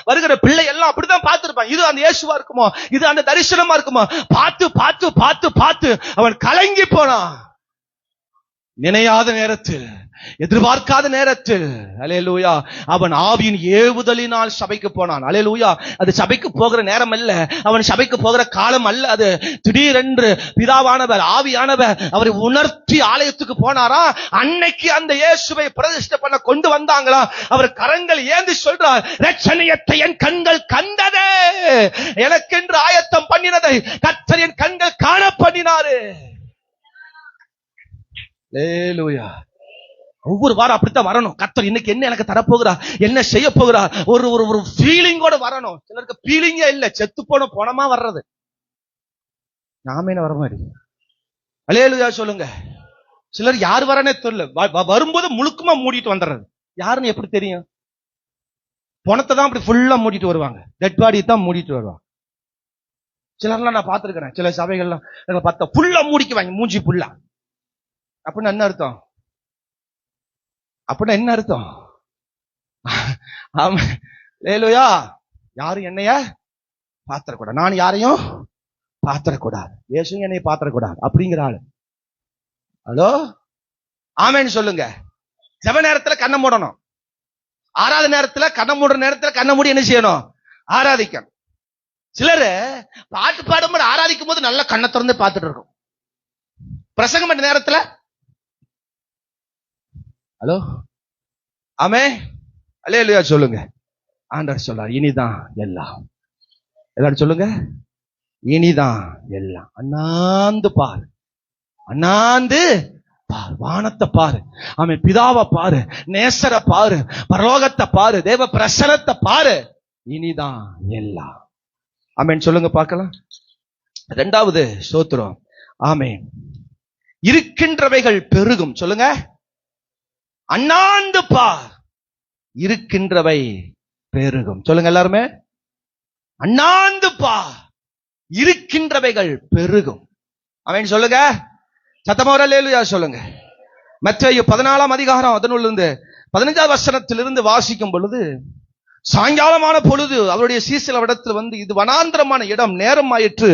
வருகிற பிள்ளை எல்லாம் அப்படிதான் பார்த்திருப்பான். இது அந்த இயேசுவா இருக்குமோ, இது அந்த தரிசனமா இருக்குமோ. பார்த்து அவன் கலங்கி போனான். நினையாத நேரத்தில், எதிர்பார்க்காத நேரத்தில், அல்லேலூயா, அவன் ஆவியின் ஏவுதலினால் சபைக்கு போனான். அல்லேலூயா. அது சபைக்கு போகிற நேரம் அல்ல, அவன் சபைக்கு போகிற காலம் அல்ல. அது திடீரென்று பிதாவானவர், ஆவியானவர் அவரை உணர்த்தி ஆலயத்துக்கு போனாரா. அன்னைக்கு அந்த இயேசுவை பிரதிஷ்டை பண்ண கொண்டு வந்தாங்களா. அவர் கரங்கள் ஏந்தி சொல்றார், இரட்சணியத்தை என் கண்கள் கண்டதே, எனக்கென்று ஆயத்தம் பண்ணினதை கர்த்தர் என் கண்கள் காண பண்ணினாரு. அல்லேலூயா. ஒவ்வொரு வாரம் அப்படித்தான் வரணும். கர்த்தர் இன்னைக்கு என்ன எனக்கு தரப்போகிறார், என்ன செய்ய போகிறார், ஒரு ஃபீலிங்கோட வரணும். சிலருக்கு ஃபீலிங்கே இல்ல, செத்து போனமா வர்றது. நாம என்ன வர மாதிரி? அல்லேலூயா சொல்லுங்க. சிலர் யார் வரனே தெரியல, வரும்போது முழுக்கமா மூடிட்டு வந்துடுறது. யாருன்னு எப்படி தெரியும்? பணத்தை தான் அப்படி ஃபுல்லா மூடிட்டு வருவாங்க, டெட் பாடி தான் மூடிட்டு வருவாங்க. சிலர்லாம் நான் பார்த்திருக்கிறேன். சில சபைகள்லாம் பார்த்தா ஃபுல்லா மூடிக்குவாங்க, மூஞ்சி ஃபுல்லா. அப்படின்னு என்ன அர்த்தம்? அப்படின்னா என்ன அர்த்தம்? ஆமா, அல்லேலூயா. யாரும் என்னைய பாத்திரக்கூடாது, நான் யாரையும் பாத்திரக்கூடாது, இயேசு என்னைய பாத்திரக்கூடாது அப்படிங்கிற ஆளு. ஹலோ, ஆமென் சொல்லுங்க. ஜெப நேரத்துல கண்ணை மூடணும், ஆராத நேரத்துல கண்ணை மூடுற நேரத்துல கண்ணை மூடி என்ன செய்யணும்? ஆராதிக்கணும். சிலரு பாட்டு பாடும்போது ஆராதிக்கும் போது நல்லா கண்ணை திறந்து பார்த்துட்டு இருக்கும். பிரசங்கம் பண்ண நேரத்துல ஹலோ, ஆமே, அல்லேலூயா சொல்லுங்க. ஆண்டவர் சொல்றார், இனிதான் எல்லாம். எல்லாரும் சொல்லுங்க, இனிதான் எல்லாம். அண்ணாந்து பாரு, அண்ணாந்து பாரு, வானத்தை பாரு, ஆமே, பிதாவை பாரு, நேசரை பாரு, பரலோகத்தை பாரு, தேவ பிரசனத்தை பாரு, இனிதான் எல்லாம். ஆமென் சொல்லுங்க பார்க்கலாம். 2வது ஸ்தோத்திரம். ஆமென். இருக்கின்றவைகள் பெருகும். சொல்லுங்க, அண்ணாந்து பார், இருக்கின்றவை பெருகும். சொல்லுங்க எல்லாருமே, அண்ணாந்து பார், இருக்கின்றவைகள் பெருகும். ஆமென் சொல்லுங்க. சத்தமா அல்லேலூயா சொல்லுங்க. மத்தேயு 14 அதிகாரம் அதனுள்ளிருந்து 15வது வசனத்திலிருந்து வாசிக்கும் பொழுது, சாயங்காலமான பொழுது அவருடைய சீசல் இடத்தில் வந்து, இது வனாந்திரமான இடம், நேரம் ஆயிற்று,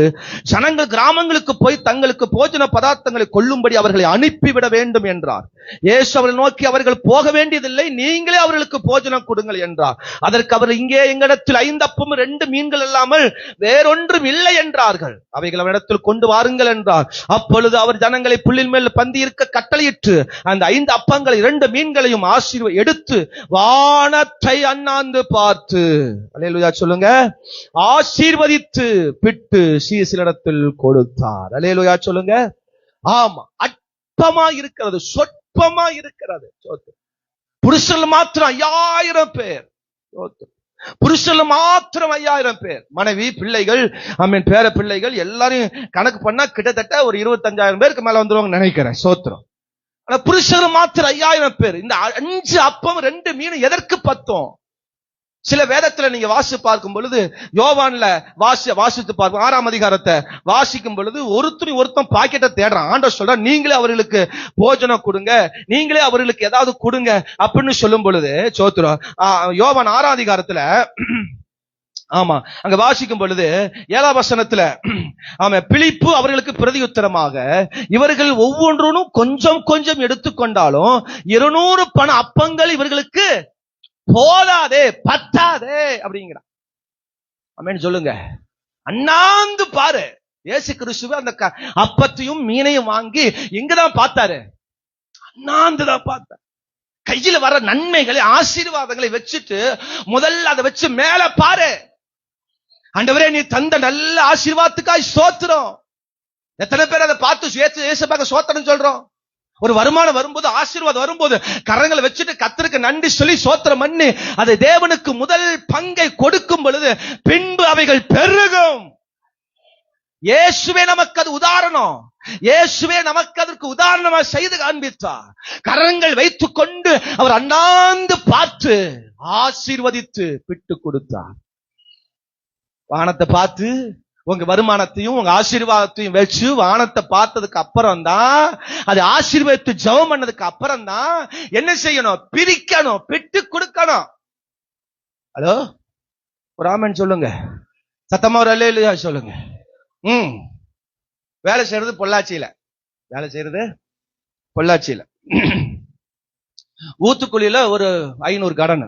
ஜனங்கள் கிராமங்களுக்கு போய் தங்களுக்கு போஜன பதார்த்தங்களை கொள்ளும்படி அவர்களை அனுப்பிவிட வேண்டும் என்றார். இயேசு அவர்களை நோக்கி, அவர்கள் போக வேண்டியதில்லை, நீங்களே அவர்களுக்கு போஜனம் கொடுங்கள் என்றார். அதற்கு அவர், இங்கே எங்களிடத்தில் 5 அப்பமும் 2 மீன்கள் இல்லாமல் வேறொன்றும் இல்லை என்றார்கள். அவைகள் அவரிடத்தில் கொண்டு வாருங்கள் என்றார். அப்பொழுது அவர் ஜனங்களை புல்லின் மேல் பந்தி இருக்க கட்டளையிட்டு அந்த 5 அப்பங்களை 2 மீன்களையும் எடுத்து வானத்தை அண்ணாந்து பார்த்து, அல்லேலூயா சொல்லுங்க, ஆசீர்வதித்து பிட்டு சீசரிடத்தில் கொடுத்தார். அல்லேலூயா சொல்லுங்க. ஆமா, சொற்பமா இருக்கிறது, சொற்பமா இருக்கிறது. புருஷன் மாத்திரம் 5000 பேர், புருஷன் மாத்திரம் 5000 பேர், மனைவி பிள்ளைகள் பேர பிள்ளைகள் எல்லாரையும் கணக்கு பண்ணா கிட்டத்தட்ட ஒரு 25,000 பேருக்கு மேல வந்துருவாங்க நினைக்கிறேன். சோத்திரம். ஆனா புருஷன் மாத்திரம் 5000 பேர். இந்த 5 அப்பம் 2 மீன் எதற்கு பத்தும்? சில வேதத்துல நீங்க வாசி பார்க்கும் பொழுது, யோவான்ல வாசித்து பார்க்கும் 6ஆம் அதிகாரத்தை வாசிக்கும் பொழுது, ஒருத்தன் பாக்கெட்டை தேடுறான். ஆண்டவர் சொல்ற, நீங்களே அவர்களுக்கு போஜனம் கொடுங்க, நீங்களே அவர்களுக்கு ஏதாவது கொடுங்க அப்படின்னு சொல்லும் பொழுது, சோத்திரம், யோவான் 6ஆம் அதிகாரத்துல ஆமா அங்க வாசிக்கும் பொழுது 7ஆம் வசனத்துல, பிலிப்பு அவர்களுக்கு பிரதியுத்தரமாக, இவர்கள் ஒவ்வொன்றும் கொஞ்சம் கொஞ்சம் எடுத்துக்கொண்டாலும் 200 பண அப்பங்கள் இவர்களுக்கு போதாதே, பத்தாதே அப்படிங்கிறான். ஆமென் சொல்லுங்க. அண்ணாந்து பாரு, இயேசு கிறிஸ்துவ அந்த அப்பத்தையும் மீனையும் வாங்கி எங்கதான் பார்த்தாரு? அண்ணாந்துதான் பார்த்தார். கையில வர நன்மைகளை, ஆசீர்வாதங்களை வச்சுட்டு முதல்ல அதை வச்சு மேல பாரு. ஆண்டவரே, நீ தந்த நல்ல ஆசீர்வாதத்துக்காய் ஸ்தோத்திரம். எத்தனை பேர் அதை பார்த்து இயேசுவுக்கு ஸ்தோத்திரம் சொல்றோம்? ஒரு வருமானம் வரும்போது, ஆசீர்வாதம் வரும்போது கரங்களை வச்சுட்டு கர்த்தருக்கு நன்றி சொல்லி ஸ்தோத்திரம் பண்ணி அதை தேவனுக்கு முதல் பங்கை கொடுக்கும் பொழுது பின்பு அவைகள் பெருகும். இயேசுவே நமக்கு அது உதாரணம். இயேசுவே நமக்கு அதற்கு உதாரணமாக செய்து காண்பித்தார். கரங்கள் வைத்துக் கொண்டு அவர் அண்ணாந்து பார்த்து ஆசீர்வதித்து பிட்டு கொடுத்தார். வானத்தை பார்த்து உங்க வருமானத்தையும் உங்க ஆசீர்வாதத்தையும் வச்சு வானத்தை பார்த்ததுக்கு அப்புறம் தான், அது ஆசீர்வாதத்தை ஜெபம் பண்ணதுக்கு அப்புறம் தான் என்ன செய்யணும்? பிரிக்கணும், பிட்டு கொடுக்கணும். ஹலோ, ஒரு ஆமென் சொல்லுங்க. சத்தமா ஒரு அல்லேலூயா சொல்லுங்க. வேலை செய்யறது பொள்ளாச்சியில, வேலை செய்யறது பொள்ளாச்சியில. ஊத்துக்குழியில ஒரு 500 கடன்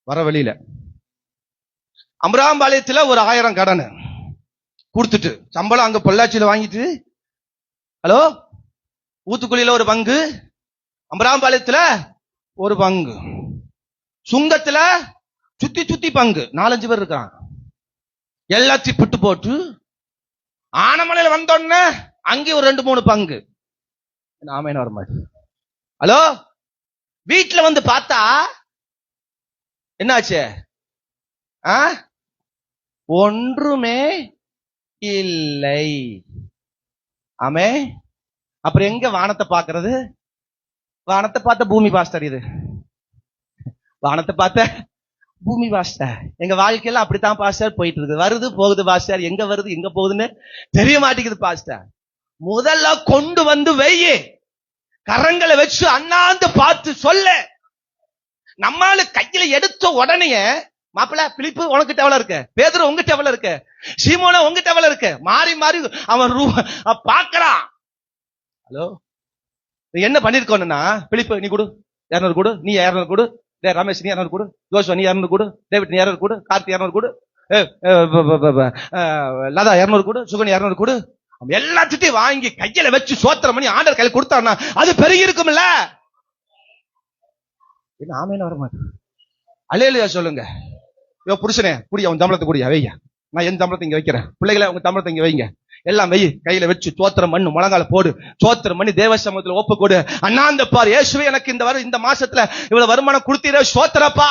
வர வழியில, அமராம்பாளையத்துல ஒரு 1000 கடன் கொடுத்துட்டு சம்பளம் அங்க பொள்ளாச்சியில வாங்கிட்டு, ஹலோ, ஊத்துக்குழியில ஒரு பங்கு, அமராம்பாளையத்துல ஒரு பங்கு, சுங்கத்துல சுத்தி சுத்தி பங்கு, 4-5 பேர் இருக்கான். எல்லாத்தையும் பிட்டு போட்டு ஆனமலையில வந்தோடனே அங்கே ஒரு 2-3 பங்கு. ஆமேன் வர மாட்டேன். ஹலோ, வீட்டுல வந்து பார்த்தா என்னாச்சு? ஒன்றுமே இல்லை. ஆமே. அப்புறம் எங்க வானத்தை பாக்குறது? வானத்தை பார்த்த பூமி பாஸ்டர், இது வானத்தை பார்த்த பூமி பாஸ்டர். எங்க வாழ்க்கையில அப்படித்தான் பாஸ்டர் போயிட்டு இருக்கு. வருது போகுது பாஸ்டர், எங்க வருது எங்க போகுதுன்னு தெரிய மாட்டேங்குது பாஸ்டர். முதல்ல கொண்டு வந்து வெய்ய, கரங்களை வச்சு அண்ணாந்து பார்த்து சொல்ல. நம்மால கையில எடுத்த உடனே, மாப்பிள்ள பிலிப்பு உனக்கிட்ட எவ்வளவு இருக்கு, பேதுரு உங்ககிட்ட எவ்வளவு இருக்கு, சீமோனே உங்ககிட்ட எவ்வளவு இருக்கு, மாறி மாறி அவன் பாக்குறான். ஹலோ, என்ன பண்ணிருக்கோம்னா, பிலிப்பு நீ கொடு 200 கொடு, நீ 200 கொடு, ரமேஷ் நீ 200 கொடு, ஜோஷுவா நீ 200 கொடு, டேவிட் நீ 200 கொடு, கார்த்தி 200 கொடு, லதா 200 கொடு, சுகனி 200 கொடு. எல்லாத்திட்டையும் வாங்கி கையில வச்சு சோத்திரம் பண்ணி ஆண்டவர் கையில கொடுத்தான்னா அது பெருகி இருக்கும்ல. ஆமேன்னு வர மாட்டேன். அல்லேலூயா சொல்லுங்க. புருஷனே குடி, அவன் சம்பளத்தை குடியா வைங்க, நான் என் சம்பளத்தை இங்க வைக்கிறேன், பிள்ளைகளை உங்க சம்பளத்தை இங்க வைங்க, எல்லாம் வை, கையில வச்சு சோத்திரம் பண்ணு, முழங்கால போடு, சோத்திரம் பண்ணி தேவ சமூகத்துல ஒப்பு கொடு. அண்ணாந்த பார், இயேசுவே எனக்கு இந்த மாசத்துல இவ்வளவு வருமானம் கொடுத்தீரே, சோத்திரப்பா.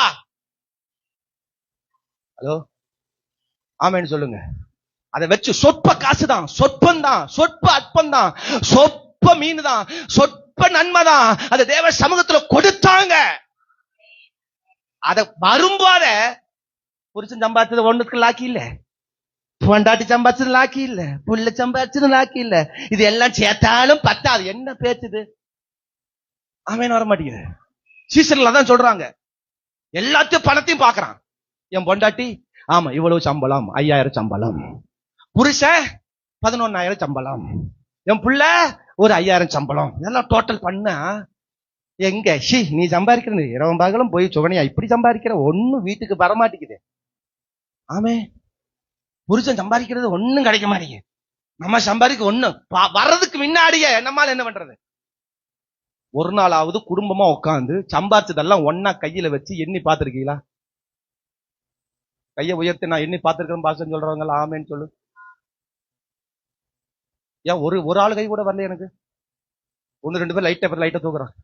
ஹலோ, ஆமேன்னு சொல்லுங்க. அதை வச்சு சொற்ப காசு தான், சொற்பம் தான், சொற்ப அற்பம் தான், சொற்ப மீன் தான், சொற்ப நன்மை தான், அதை தேவ சமூகத்துல கொடுத்தாங்க. அத வரும்போத புருஷன் சம்பாதிச்சது ஒண்ணுக்கு லாக்கி இல்ல, பொண்டாட்டி சம்பாதிச்சது லாக்கி இல்ல, புள்ள சம்பாதிச்சது லாக்கி இல்ல, இது எல்லாம் சேர்த்தாலும் பத்தாது. என்ன பேச்சுது? அவன் வர மாட்டேங்குது. சீசன்ல தான் சொல்றாங்க, எல்லாத்தையும் பணத்தையும் பாக்குறான். என் பொண்டாட்டி ஆமா இவ்வளவு சம்பளம், 5000 சம்பளம், புருஷன் 11,000 சம்பளம், என் புள்ள ஒரு 5000 சம்பளம், இதெல்லாம் டோட்டல் பண்ண எங்க நீ சம்பாதிக்கிறது 20 பகலும் போய் சுகனியா இப்படி சம்பாதிக்கிற ஒண்ணும் வீட்டுக்கு வரமாட்டேங்குது. ஆமே, புருஷன் சம்பாதிக்கிறது ஒண்ணும் கிடைக்க மாட்டேங்குது, நம்ம சம்பாதிக்க ஒண்ணு வர்றதுக்கு முன்னாடியே நம்மால என்ன பண்றது? ஒரு நாளாவது குடும்பமா உட்காந்து சம்பாதிச்சதெல்லாம் ஒன்னா கையில வச்சு எண்ணி பார்த்திருக்கீங்களா? கையை உயர்த்தி நான் எண்ணி பார்த்திருக்கேன் பாசம் சொல்றவங்க ஆமேன்னு சொல்லு. ஏன் ஒரு ஆள் கை கூட வரல எனக்கு? ஒன்னு ரெண்டு பேர் லைட்டா தூக்குறான்.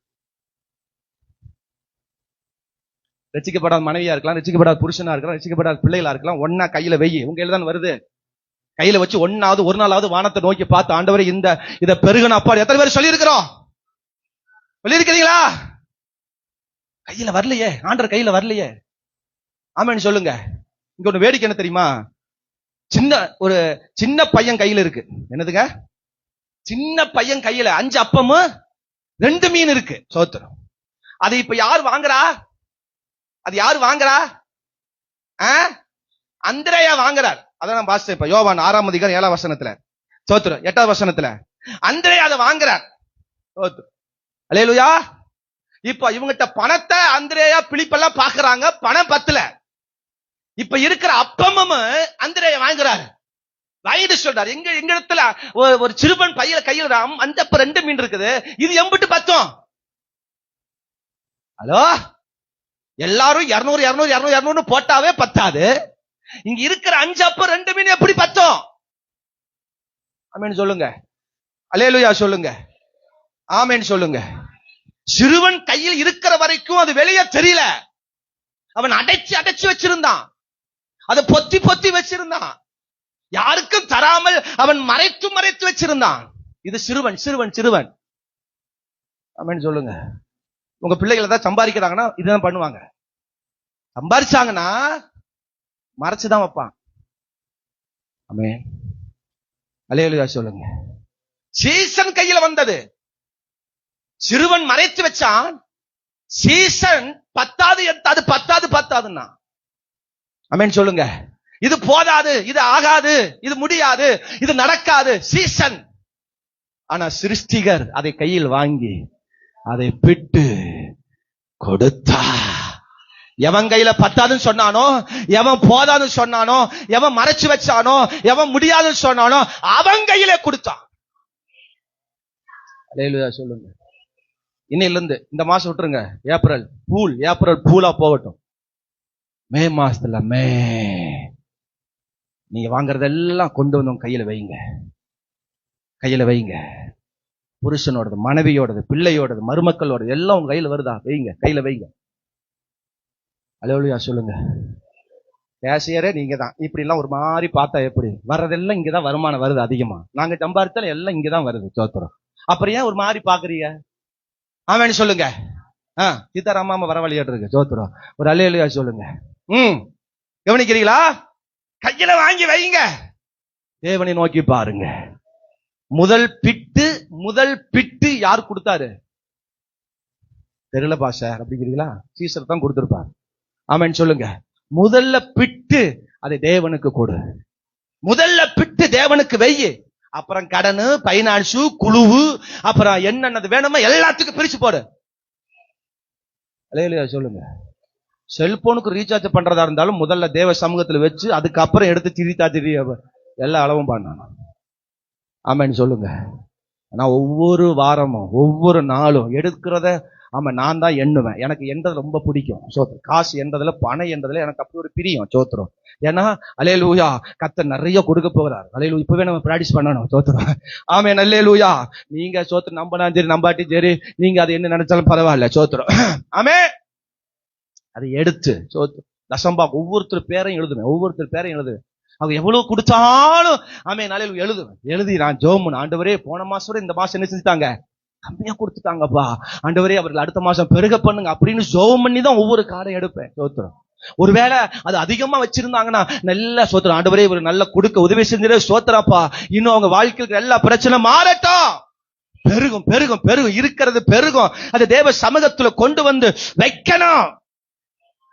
ரசிக்கப்படாத மனைவியா இருக்கலாம், ரசிக்கப்படாத புருஷனா இருக்கலாம், ரசிக்கப்படாத பிள்ளைகளா இருக்கலாம். ஒன்னா கையில வெயி, உங்க கையில தான் வருது. கையில வச்சு ஒரு நாளாவது வானத்தை நோக்கி பார்த்து, ஆண்டவரே இத பெருகன அப்பா எத்தனை பேர் சொல்லி இருக்கிறோம்? சொல்லியிருக்கிறீங்களா? கையில வரலையே, ஆண்டவர் கையில வரலையே. ஆமென் சொல்லுங்க. இங்க ஒண்ணு வேடிக்கை என்ன தெரியுமா? ஒரு சின்ன பையன் கையில இருக்கு. என்னதுங்க? சின்ன பையன் கையில 5 அப்பமும் 2 மீன் இருக்கு. சோத்திரம். அது இப்ப யார் வாங்குறா? அது யாரு வாங்குறா? அந்திரேயா வாங்குறார். அதான் நான் வாசிச்சேன் இப்ப யோவான் 6ஆம் அதிகாரம் 7ஆம் வசனத்துல. சோத்திரம் 8ஆம் வசனத்துல அந்திரேயா அதை வாங்குறார். சோத்திரம். அல்லேலூயா. இப்ப இவங்கிட்ட பணத்தை அந்திரேயா பிலிப்பெல்லாம் பாக்குறாங்க, பணம் பத்தல. இப்ப இருக்கிற அப்பமும் அந்திரேயா வாங்குறாரு. வாங்கிட்டு சொல்றாரு, எங்க இடத்துல ஒரு சிறுவன் கையில 5 அப்பம் 2 மீன் இருக்குது, இது எம்பிட்டு பத்தும்? ஹலோ, எல்லாரும் 200 போட்டாவே பத்தாது. இங்க இருக்கிற 5 அப்பம் 2 மீன் எப்படி பத்தும்? ஆமென் சொல்லுங்க. அல்லேலூயா சொல்லுங்க. ஆமென் சொல்லுங்க. சிறுவன் கையில் இருக்கிற வரைக்கும் அது வெளியே தெரியல. அவன் அடைச்சு வச்சிருந்தான், அதை பொத்தி வச்சிருந்தான், யாருக்கும் தராமல் அவன் மறைத்து வச்சிருந்தான். இது சிறுவன். ஆமென் சொல்லுங்க. உங்க பிள்ளைகளை தான் சம்பாதிக்கிறாங்கன்னா இதுதான் பண்ணுவாங்க. சம்பாதிச்சாங்கன்னா மறைச்சுதான் வைப்பான். ஆமென். அல்லேலூயா சொல்லுங்க. சீசன் கையில வந்தது, சிறுவன் மறைத்து வச்சான். சீசன் பத்தாதுன்னா ஆமென் சொல்லுங்க. இது போதாது, இது ஆகாது, இது முடியாது, இது நடக்காது. சீசன். ஆனா சிருஷ்டிகர் அதை கையில் வாங்கி அதை பிட்டு கொடுத்தா. எவன் கையில பத்தாதுன்னு சொன்னானோ, எவன் போதாதுன்னு சொன்னானோ, எவன் மறைச்சு வச்சானோ, எவன் முடியாதுன்னு சொன்னானோ அவன் கையில கொடுத்தான். அல்லேலூயா சொல்லுங்க. இன்னையில இருந்து இந்த மாசம் விட்டுருங்க. ஏப்ரல் பூலா போகட்டும். மே மாசத்துல நீங்க வாங்குறதெல்லாம் கொண்டு வந்து கையில வைங்க. புருஷனோடது, மனைவியோடது, பிள்ளையோடது, மருமக்களோடது எல்லாம் உங்க கையில வருதா? கையில வைங்க. அல்லேலூயா சொல்லுங்க. கேஷியரே நீங்க தான். இப்படி எல்லாம் ஒரு மாதிரி பார்த்தா எப்படி? வர்றதெல்லாம் இங்கதான் வருமானம் வருது அதிகமா. நாங்க சம்பாதிச்சாலும் எல்லாம் இங்கதான் வருது. சோத்திரம். அப்புறம் ஏன் ஒரு மாதிரி பாக்குறீங்க? ஆமென் சொல்லுங்க. சீதாராமாம வரவழியாட்டு இருக்கு. சோத்திரம். ஒரு அல்லேலூயா சொல்லுங்க. கவனிக்கிறீங்களா? கையில வாங்கி வைங்க, தேவனை நோக்கி பாருங்க. முதல் பிட்டு யார் கொடுத்தாரு? தெரியல பாஸ்டர் அப்படிங்கிறீங்களா? சீசர் தான் கொடுத்திருப்பார். ஆமென் சொல்லுங்க. முதல்ல பிட்டு அதை தேவனுக்கு கொடு. முதல்ல பிட்டு தேவனுக்கு வெய்யு. அப்புறம் கடனு, பைனான்ஸு, குழுவு, அப்புறம் என்னென்னது வேணுமோ எல்லாத்துக்கும் பிரிச்சு போடு. அல்லேலூயா சொல்லுங்க. செல்போனுக்கு ரீசார்ஜ் பண்றதா இருந்தாலும் முதல்ல தேவ சமூகத்துல வச்சு அதுக்கப்புறம் எடுத்து திரி எல்லா அளவும் பண்ணணும். ஆமென் சொல்லுங்க. ஆனா ஒவ்வொரு வாரமும் ஒவ்வொரு நாளும் எடுக்கிறத நான் தான் எண்ணுவேன். எனக்கு எண்றது ரொம்ப பிடிக்கும். சோத்திரம். காசு எண்றதுல, பணம் எண்றதுல எனக்கு அப்படி ஒரு பிரியம். சோத்திரம். ஏன்னா அல்லேலூயா கர்த்தர் நிறைய கொடுக்க போகிறார். அல்லேலூயா இப்பவே நம்ம பிராக்டிஸ் பண்ணணும். சோத்திரம். ஆமென். அல்லேலூயா. நீங்க சோத்திரம் நம்பினாலும் சரி நம்பாட்டி சரி, நீங்க அது என்ன நினைச்சாலும் பரவாயில்ல. சோத்திரம். ஆமென். அதை எடுத்து சோத்திரம் தசம்பா ஒவ்வொருத்தர் பேரையும் எழுதுவேன். அவங்க எவ்வளவு கொடுத்தாலும் நாளையில் எழுதி நான் ஜோமன் ஆண்டவரே போன மாசம் இந்த மாசம் என்ன செஞ்சுட்டாங்க? கம்மியா கொடுத்துட்டாங்கப்பா. ஆண்டவரே அவர்கள் அடுத்த மாசம் பெருக பண்ணுங்க அப்படின்னு ஜோம் பண்ணி தான் ஒவ்வொரு காரையும் எடுப்பேன். சோத்திரம். ஒருவேளை அது அதிகமா வச்சிருந்தாங்கன்னா நல்ல சோத்திரம். ஆண்டவரே இவர் நல்ல கொடுக்க உதவி செஞ்சே சோத்திரப்பா. இன்னும் அவங்க வாழ்க்கைக்கு எல்லா பிரச்சனை மாறட்டும். பெருகும் இருக்கிறது பெருகும். அது தேவ சமூகத்துல கொண்டு வந்து வைக்கணும்.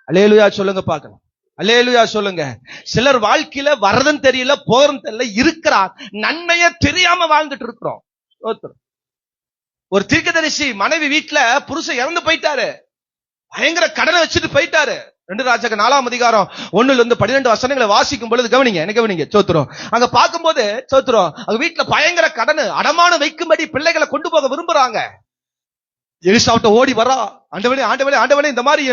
அல்லேலூயா சொல்லுங்க பார்க்கலாம். அல்லேலூயா சொல்லுங்க. சிலர் வாழ்க்கையில வரதுன்னு தெரியல, போறதுன்னு தெரியல, இருக்கிறார் நன்மையை தெரியாம வாழ்ந்துட்டு இருக்கிறோம். ஒரு தீர்க்கதரிசி மனைவி வீட்டுல புருஷன் இறந்து போயிட்டாரு, பயங்கர கடனை வச்சுட்டு போயிட்டாரு. 2 ராஜாக்கள் 4ஆம் அதிகாரம் 1-12 வசனங்களை வாசிக்கும் பொழுது கவனிங்க. சோத்திரம். அங்க பார்க்கும்போது சோத்திரம் அங்க வீட்டுல பயங்கர கடனு, அடமானம் வைக்கும்படி பிள்ளைகளை கொண்டு போக விரும்புறாங்க. எலிசாவிட்ட ஓடி வரா, ஆண்டவனே இந்த மாதிரி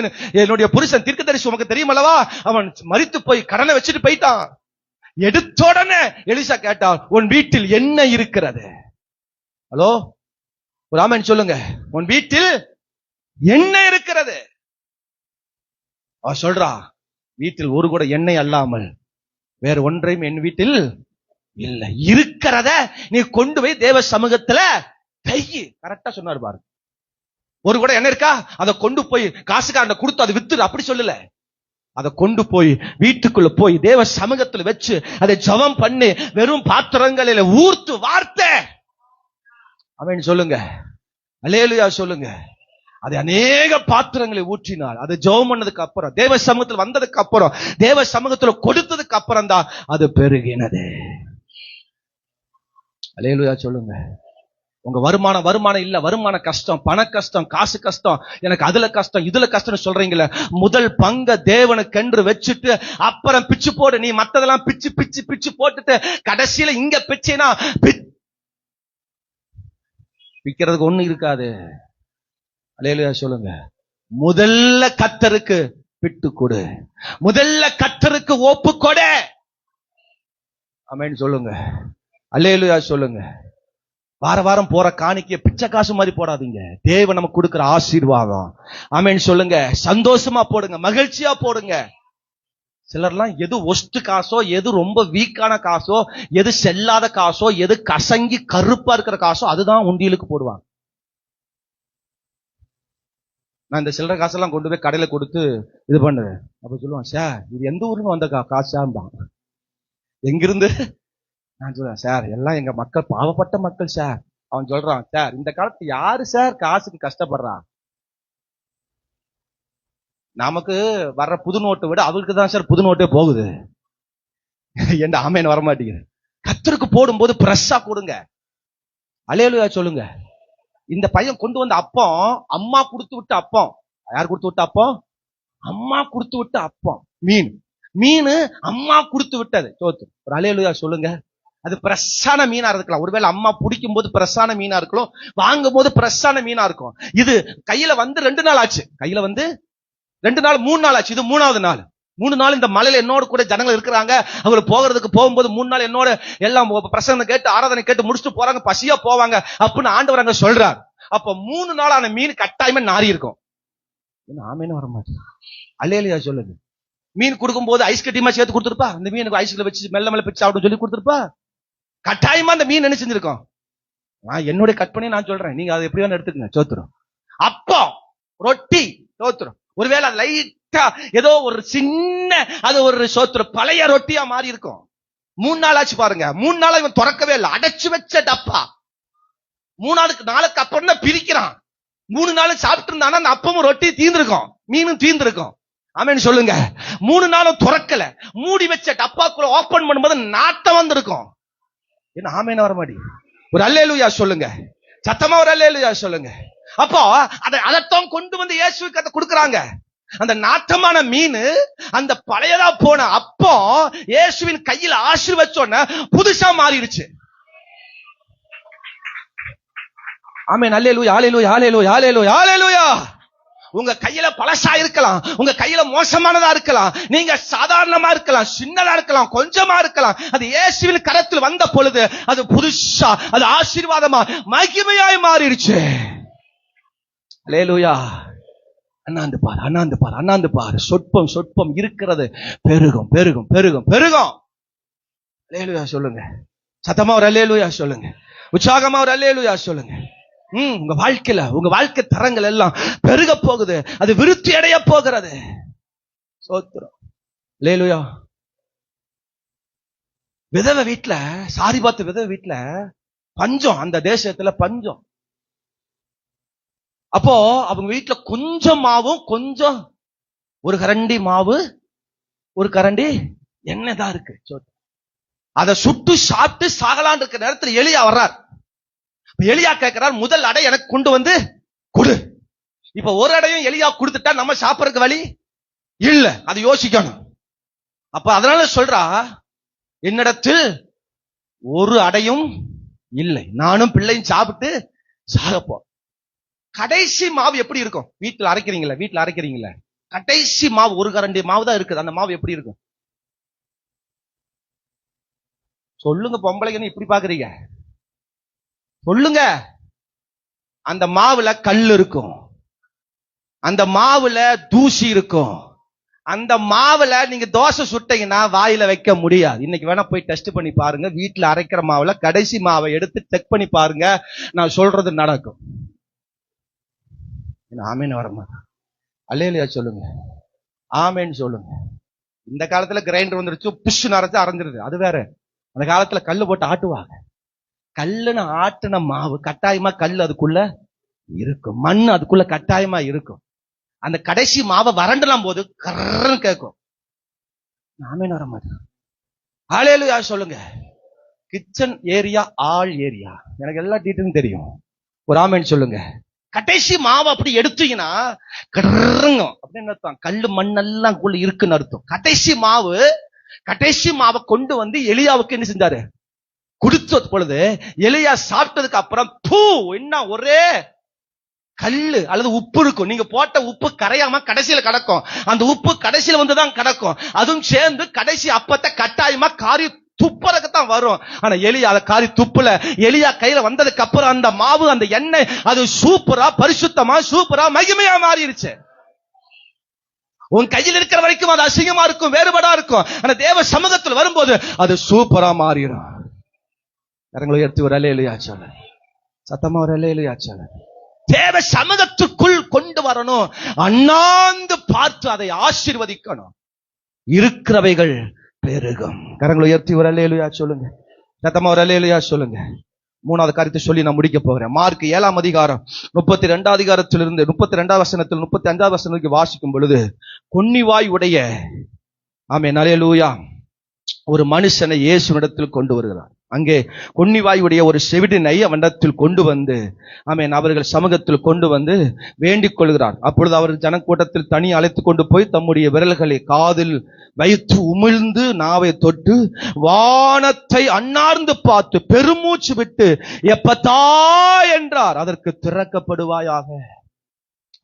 என்னுடைய புருஷன் தீர்க்கதரிசி உனக்கு தெரியுமல்லவா, அவன் மரித்து போய் கடனை வச்சுட்டு போயிட்டான். எடுத்த உடனே எலிசா கேட்டான், உன் வீட்டில் என்ன இருக்கிறது? ஹலோ, ஒரு ஆமென் சொல்லுங்க. உன் வீட்டில் எண்ணெய் இருக்கிறது. அவ சொல்றா, வீட்டில் ஒரு கூட எண்ணெய் அல்லாமல் வேற ஒன்றையும் என் வீட்டில் இல்ல. இருக்கிறத நீ கொண்டு போய் தேவ சமூகத்துல கையு. கரெக்டா சொன்னார் பாரு. ஒரு கூட எண்ணெய் இருக்கா, அதை கொண்டு போய் காசுக்காரன் கொடுத்து அதை வித்துரு, அப்படி சொல்லல. அதை கொண்டு போய் வீட்டுக்குள்ள போய் தேவ சமூகத்துல வச்சு அதை ஜெபம் பண்ணி வெறும் பாத்திரங்களில ஊர்த்து வார்த்தை. ஆமென் சொல்லுங்க. அல்லேலூயா சொல்லுங்க. அது அநேக பாத்திரங்களை ஊற்றினார். அது ஜெபம் பண்ணதுக்கு அப்புறம், தேவ சமூகத்தில் வந்ததுக்கு அப்புறம், தேவ சமூகத்துல கொடுத்ததுக்கு அப்புறம் தான் அது பெருகினது. அல்லேலூயா சொல்லுங்க. உங்க வருமானம் இல்ல, வருமான கஷ்டம், பண கஷ்டம், காசு கஷ்டம், எனக்கு அதுல கஷ்டம் இதுல கஷ்டம் சொல்றீங்களே, முதல் பங்க தேவனுக்கென்று வச்சுட்டு அப்புறம் பிச்சு போடு. நீ மத்ததெல்லாம் பிச்சு பிச்சு பிச்சு போட்டுட்டு கடைசியில இங்க பிச்சைனா விக்கிறதுக்கு ஒண்ணு இருக்காது. அல்லேலூயா சொல்லுங்க. முதல்ல கர்த்தருக்கு பிட்டு கொடு, முதல்ல கர்த்தருக்கு ஒப்பு கொடு. ஆமென் சொல்லுங்க. அல்லேலூயா சொல்லுங்க. வார வாரம் போற காணிக்கைய பிச்சை காசு மாதிரி போடாதீங்க. தேவன் நமக்கு கொடுக்கிற ஆசீர்வாதம். ஆமென் சொல்லுங்க. சந்தோஷமா போடுங்க, மகிழ்ச்சியா போடுங்க. சிலர்லாம் எது ஒஸ்ட் காசோ, எது ரொம்ப வீக்கான காசோ, எது செல்லாத காசோ, எது கசங்கி கருப்பா இருக்கிற காசோ அதுதான் உண்டியலுக்கு போடுவாங்க. நான் இந்த சில்லறை காசெல்லாம் கொண்டு போய் கடையில கொடுத்து இது பண்ணுவேன். அப்ப சொல்லுவான், சார் இது எந்த ஊர்ல வந்த காசாம்பான். எங்கிருந்து? நான் சொல்லுவேன், சார் எல்லாம் எங்க மக்கள், பாவப்பட்ட மக்கள் சார். அவன் சொல்றான், சார் இந்த காலத்து யாரு சார் காசுக்கு கஷ்டப்படுறா? நமக்கு வர்ற புது நோட்டை விட அவருக்கு தான் சார் புது நோட்டே போகுது. என் ஆமேன் வரமாட்டேங்குது. கர்த்தருக்கு போடும்போது பிரஸ்ஸா கொடுங்க. அல்லேலூயா சொல்லுங்க. இந்த பையன் கொண்டு வந்த அப்பம் அம்மா கொடுத்து விட்ட அப்பம். யார் கொடுத்து விட்ட அப்பம்? அம்மா கொடுத்து விட்ட அப்பம். மீன் அம்மா கொடுத்து விட்டது. சோத்து. ஒரு அல்லேலூயா சொல்லுங்க. அது பிரஸ்ஸான மீனா இருக்கலாம். ஒருவேளை அம்மா பிடிக்கும் போது பிரஸ்ஸான மீனா இருக்கலாம், வாங்கும் போது பிரஸ்ஸான மீனா இருக்கும். இது கையில வந்து 2 நாள் ஆச்சு, கையில வந்து 2 நாள் 3 நாள் ஆச்சு. இது 3வது நாள். 3 நாள் இந்த மலையில என்னோட கூட ஜனங்கள் இருக்கிறாங்க. அவங்க போகும்போது 3 நாள் என்னோட எல்லாம் பிரசங்கம் கேட்டு ஆராதனை கேட்டு முடிச்சுட்டு போறாங்க, பசியா போவாங்க அப்படின்னு ஆண்டவர் அங்க சொல்றார். அப்ப 3 நாளான மீன் கட்டாயமா நாரி இருக்கும். ஆமேன்னு வர மாட்டேன். அல்லேலூயா சொல்லுங்க. மீன் கொடுக்கும் போது ஐஸ் கட்டிமா சேர்த்து கொடுத்துருப்பா. இந்த மீனுக்கு ஐஸ்ல வச்சு மெல்ல மெல்ல பிச்சு சாப்பிட்டு சொல்லி கொடுத்துருப்பா. கட்டாயமா அந்த மீன் என்ன செஞ்சிருக்கோம்? நான் என்னுடைய கற்பனை நான் சொல்றேன், நீங்க அதை எப்படி வேணா எடுத்துக்கங்க. சோத்துரும் அப்போ ரொட்டி சோத்துரும். ஒருவேளை அது லைட்டா ஏதோ ஒரு சின்ன அது ஒரு சோத்துரும் பழைய ரொட்டியா மாறி இருக்கும். 3 நாள் ஆச்சு பாருங்க. 3 நாள் இவன் திறக்கவே இல்லை, அடைச்சு வச்ச டப்பா. 3 நாளுக்கு அப்புறம் தான் பிரிக்கிறான். 3 நாள் சாப்பிட்டு இருந்தானா அந்த அப்பமும் ரொட்டி தீர்ந்திருக்கும், மீனும் தீர்ந்திருக்கும். ஆமென் சொல்லுங்க. 3 நாளும் துறக்கல, மூடி வச்ச டப்பாக்குள்ள ஓபன் பண்ணும்போது நாட்டம் வந்திருக்கும். என்ன ஆமேன் வர மாடி? ஒரு அல்லேலூயா சொல்லுங்க. சத்தமா ஒரு அல்லேலூயா சொல்லுங்க. அப்போ அதைத்தான் கொண்டு வந்து இயேசுவுக்கு அதை கொடுக்கறாங்க. அந்த நாட்டமான மீன், அந்த பழையதா போன அப்போ இயேசுவின் கையில் ஆசீர்வச்சோன்னா புதுசா மாறிடுச்சு. ஆமென். அல்லேலூயா அல்லேலூயா அல்லேலூயா அல்லேலூயா அல்லேலூயா. உங்க கையில பழசா இருக்கலாம், உங்க கையில மோசமானதா இருக்கலாம், நீங்க சாதாரணமா இருக்கலாம், சின்னதா இருக்கலாம், கொஞ்சமா இருக்கலாம். அது இயேசுவின் கரத்தில் வந்த பொழுது அது புதுசா, அது ஆசீர்வாதமா மகிமையாய் மாறிடுச்சு. அல்லேலூயா. அண்ணாந்து பாரு, அண்ணாந்து பாரு, அண்ணாந்து பாரு. சொற்பம் சொற்பம் இருக்கிறது பெருகும் பெருகும் பெருகும் பெருகும். அல்லேலூயா சொல்லுங்க. சத்தமா ஒரு அல்லேலூயா சொல்லுங்க. உற்சாகமா ஒரு அல்லேலூயா சொல்லுங்க. உங்க வாழ்க்கையில உங்க வாழ்க்கை தரங்கள் எல்லாம் பெருக போகுது, அது விருத்தி அடைய போகிறது. சோத்திரம். அல்லேலூயா. விதவை வீட்டுல, சாரிபாத்து விதவை வீட்டுல பஞ்சம், அந்த தேசத்துல பஞ்சம். அப்போ அவங்க வீட்டுல கொஞ்சம் மாவும் கொஞ்சம், ஒரு கரண்டி மாவு ஒரு கரண்டி எண்ணெய் தான் இருக்கு. அதை சுட்டு சாப்பிட்டு சாகலான் இருக்கிற நேரத்தில் எலியா வர்றார். எலியா கேட்கிறார், முதல் அடை எனக்கு கொண்டு வந்து கொடு. இப்ப ஒரு அடையும் எலியா கொடுத்துட்டா நம்ம சாப்பிடறதுக்கு வழி இல்ல, அது யோசிக்கணும். அப்ப அதனால சொல்றா, என்னிடத்தில் ஒரு அடையும் இல்லை, நானும் பிள்ளையும் சாப்பிட்டு சாகப்போம். கடைசி மாவு எப்படி இருக்கும்? வீட்டுல அரைக்கிறீங்களா, கடைசி மாவு ஒரு கரண்டி மாவு தான் இருக்குது. அந்த மாவு எப்படி இருக்கும் சொல்லுங்க? பொம்பளைங்கன்னு இப்படி பாக்குறீங்க, சொல்லுங்க. அந்த மாவுல கல் இருக்கும், அந்த மாவுல தூசி இருக்கும், அந்த மாவுல நீங்க தோசை சுட்டீங்கன்னா வாயில வைக்க முடியாது. இன்னைக்கு வேணா போய் டெஸ்ட் பண்ணி பாருங்க. வீட்டுல அரைக்கிற மாவுல கடைசி மாவை எடுத்து செக் பண்ணி பாருங்க, நான் சொல்றது நடக்கும். ஆமேன்னு வரமா அல்லேலூயா சொல்லுங்க, ஆமேன்னு சொல்லுங்க. இந்த காலத்துல கிரைண்டர் வந்துருச்சு, புஷ் நரைச்சு அரைஞ்சிருது, அது வேற. அந்த காலத்துல கல்லு போட்டு ஆட்டுவாங்க. கல்லுன்னு ஆட்டுன மாவு கட்டாயமா கல் அதுக்குள்ள இருக்கும், மண் அதுக்குள்ள கட்டாயமா இருக்கும். அந்த கடைசி மாவை வறண்டலாம் போது கர்ன்னு கேட்கும். நாமே வர மாட்டேன். அல்லேலூயா சொல்லுங்க. கிச்சன் ஏரியா, ஆல் ஏரியா, எனக்கு எல்லா டீட்டெயிலும் தெரியும். ஒரு ஆமேன்னு சொல்லுங்க. கடைசி மாவை அப்படி எடுத்தீங்கன்னா கர்றங்க அப்படின்னு அர்த்தம், கல்லு மண்ணெல்லாம் குள்ள இருக்குன்னு அர்த்தம். கடைசி மாவை கொண்டு வந்து எலியாவுக்கு என்ன செஞ்சாரு, குடிச்ச பொழுது எலியா சாப்பிட்டதுக்கு அப்புறம் என்ன ஒரே கல்லு அல்லது உப்பு இருக்கும். நீங்க போட்ட உப்பு கரையாம கடைசியில கிடக்கும், அந்த உப்பு கடைசியில வந்துதான் கிடக்கும். அதுவும் சேர்ந்து கடைசி அப்பத்தை கட்டாயமா காரி துப்புறதுக்குத்தான் வரும். ஆனா எலியா அதை காரி துப்புல. எலியா கையில வந்ததுக்கு அப்புறம் அந்த மாவு, அந்த எண்ணெய், அது சூப்பரா பரிசுத்தமா சூப்பரா மகிமையா மாறிடுச்சு. உன் கையில் இருக்கிற வரைக்கும் அது அசிங்கமா இருக்கும், வேறுபடா இருக்கும். ஆனா தேவ சமூகத்தில் வரும்போது அது சூப்பரா மாறிடும். கரங்களை உயர்த்தி ஒரு அல்லேலூயா சொல்லுங்க, சத்தமா ஒரு அல்லேலூயா சொல்லுங்க. தேவ சமூகத்துக்குள் கொண்டு வரணும், அண்ணாந்து பார்த்து அதை ஆசீர்வதிக்கணும், இருக்கிறவைகள் பெருகும். கரங்களை உயர்த்தி ஒரு அல்லேலூயா சொல்லுங்க, சத்தமா ஒரு அல்லேலூயா சொல்லுங்க. மூணாவது காரியத்தை சொல்லி நான் முடிக்க போகிறேன். மார்க் 7ஆம் அதிகாரம் 32 அதிகாரத்திலிருந்து 32 வசனத்தில் 35 வசனத்துக்கு வாசிக்கும் பொழுது, கொன்னிவாய் உடைய ஆமென் அல்லேலூயா ஒரு மனுஷனை இயேசுவிடத்தில் கொண்டு வருகிறார். அங்கே கொன்னிவாயுடைய ஒரு செவிடினை அவனிடத்தில் கொண்டு வந்து ஆமென் அவர்கள் சமூகத்தில் கொண்டு வந்து வேண்டிக் கொள்கிறார். அப்பொழுது அவர் ஜனக்கூட்டத்தில் தனி அழைத்து கொண்டு போய் தம்முடைய விரல்களை காதில் வைத்து உமிழ்ந்து நாவை தொட்டு வானத்தை அண்ணார்ந்து பார்த்து பெருமூச்சு விட்டு எப்பத்தா என்றார். அதற்கு திறக்கப்படுவாயாக.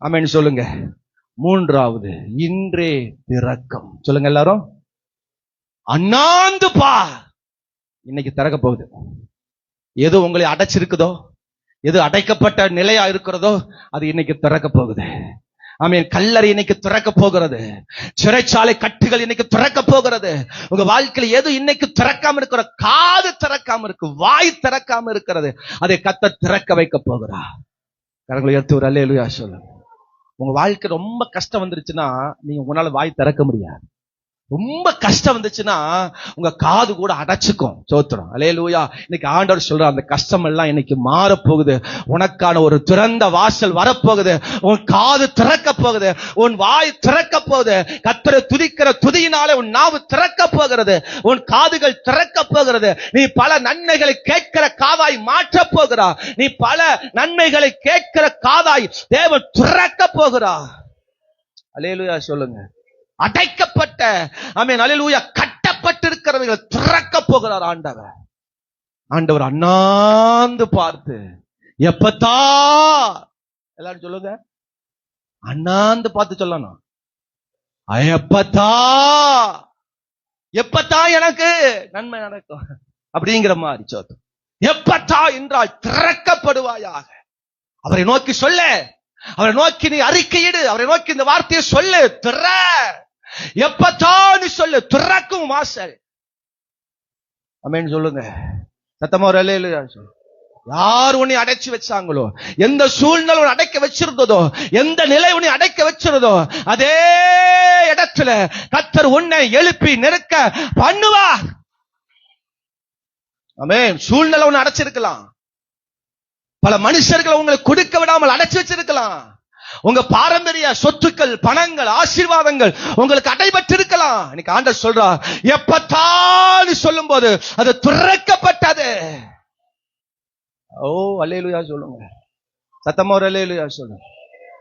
ஆமென் சொல்லுங்க. மூன்றாவது, இன்றே திறக்கும். சொல்லுங்க எல்லாரும், அண்ணாந்து பார். இன்னைக்கு திறக்க போகுது. எது உங்களை அடைச்சிருக்குதோ, எது அடைக்கப்பட்ட நிலையா இருக்கிறதோ, அது இன்னைக்கு திறக்க போகுது. ஆமென். கல்லறை இன்னைக்கு திறக்க போகிறது. சிறைச்சாலை கட்டுகள் இன்னைக்கு திறக்க போகிறது. உங்க வாழ்க்கையில எது இன்னைக்கு திறக்காம இருக்கிற, காது திறக்காம இருக்கு, வாய் திறக்காம இருக்கிறது, அதை கர்த்தர் திறக்க வைக்க போகிறா. கரங்களை எடுத்து ஒரு அல்லேலூயா சொல்லுங்க. உங்க வாழ்க்கை ரொம்ப கஷ்டம் வந்துருச்சுன்னா நீங்க உங்களால வாய் திறக்க முடியாது. ரொம்ப கஷ்டம் வந்துச்சுன்னா உங்க காது கூட அடைச்சுக்கும். சோத்திரம் அல்லேலூயா. இன்னைக்கு ஆண்டவர் சொல்ற அந்த கஷ்டம் எல்லாம் இன்னைக்கு மாறப்போகுது. உனக்கான ஒரு திறந்த வாசல் வரப்போகுது. உன் காது திறக்க போகுது, உன் வாய் திறக்க போகுது. கர்த்தரை துதிக்கிற துதியினாலே உன் நாவு திறக்க போகிறது, உன் காதுகள் திறக்க போகிறது. நீ பல நன்மைகளை கேட்கிற காதாய் மாற்ற போகிறா. நீ பல நன்மைகளை கேட்கிற காதாய் தேவன் திறக்க போகிறா. அல்லேலூயா சொல்லுங்க. அடைக்கப்பட்ட ஆமென் அல்லேலூயா கட்டப்பட்டிருக்கிறவர்கள் திறக்க போகிறார் ஆண்டவர். ஆண்டவர் அண்ணாந்து பார்த்து எப்பத்தா, எல்லாரும் சொல்லுங்க, அண்ணாந்து பார்த்து சொல்லணும். எப்பத்தா, எப்பத்தா எனக்கு நன்மை நடக்கும் அப்படிங்கிற மாதிரி சொல்லும். எப்பத்தா என்றால் திறக்கப்படுவாயாக. அவரை நோக்கி சொல்ல, அவரை நோக்கி நீ அறிக்கையிடு, அவரை நோக்கி இந்த வார்த்தையை சொல்லு. திற, எப்பத்தா நீ சொல்லு, திறக்கும் வாசல். ஆமென் சொல்லுங்க. சத்தமா ஒரு அல்லேலூயா சொல்லுங்க. யார் உன்னை அடைச்சு வச்சாங்களோ, எந்த சூழ்நிலை உன்னை அடைக்க வச்சிருந்ததோ, எந்த நிலை உன்னை அடைக்க வச்சிருந்தோ, அதே இடத்துல கர்த்தர் உன்னை எழுப்பி நிற்க பண்ணுவார். ஆமென். சூழ்நிலை உன்னை அடைச்சிருக்கலாம், பல மனுஷர்களை உங்களுக்கு கொடுக்க விடாமல் அடைச்சு வச்சிருக்கலாம், உங்க பாரம்பரிய சொத்துக்கள், பணங்கள், ஆசீர்வாதங்கள் உங்களுக்கு அடைபட்டிருக்கலாம். இன்னைக்கு ஆண்டவர் சொல்றா, எப்பத்தான் சொல்லும் போது அது திறக்கப்பட்டது. ஓ அல்லேலூயா சொல்லுங்க, சத்தமா ஒரு அல்லேலூயா சொல்லுங்க.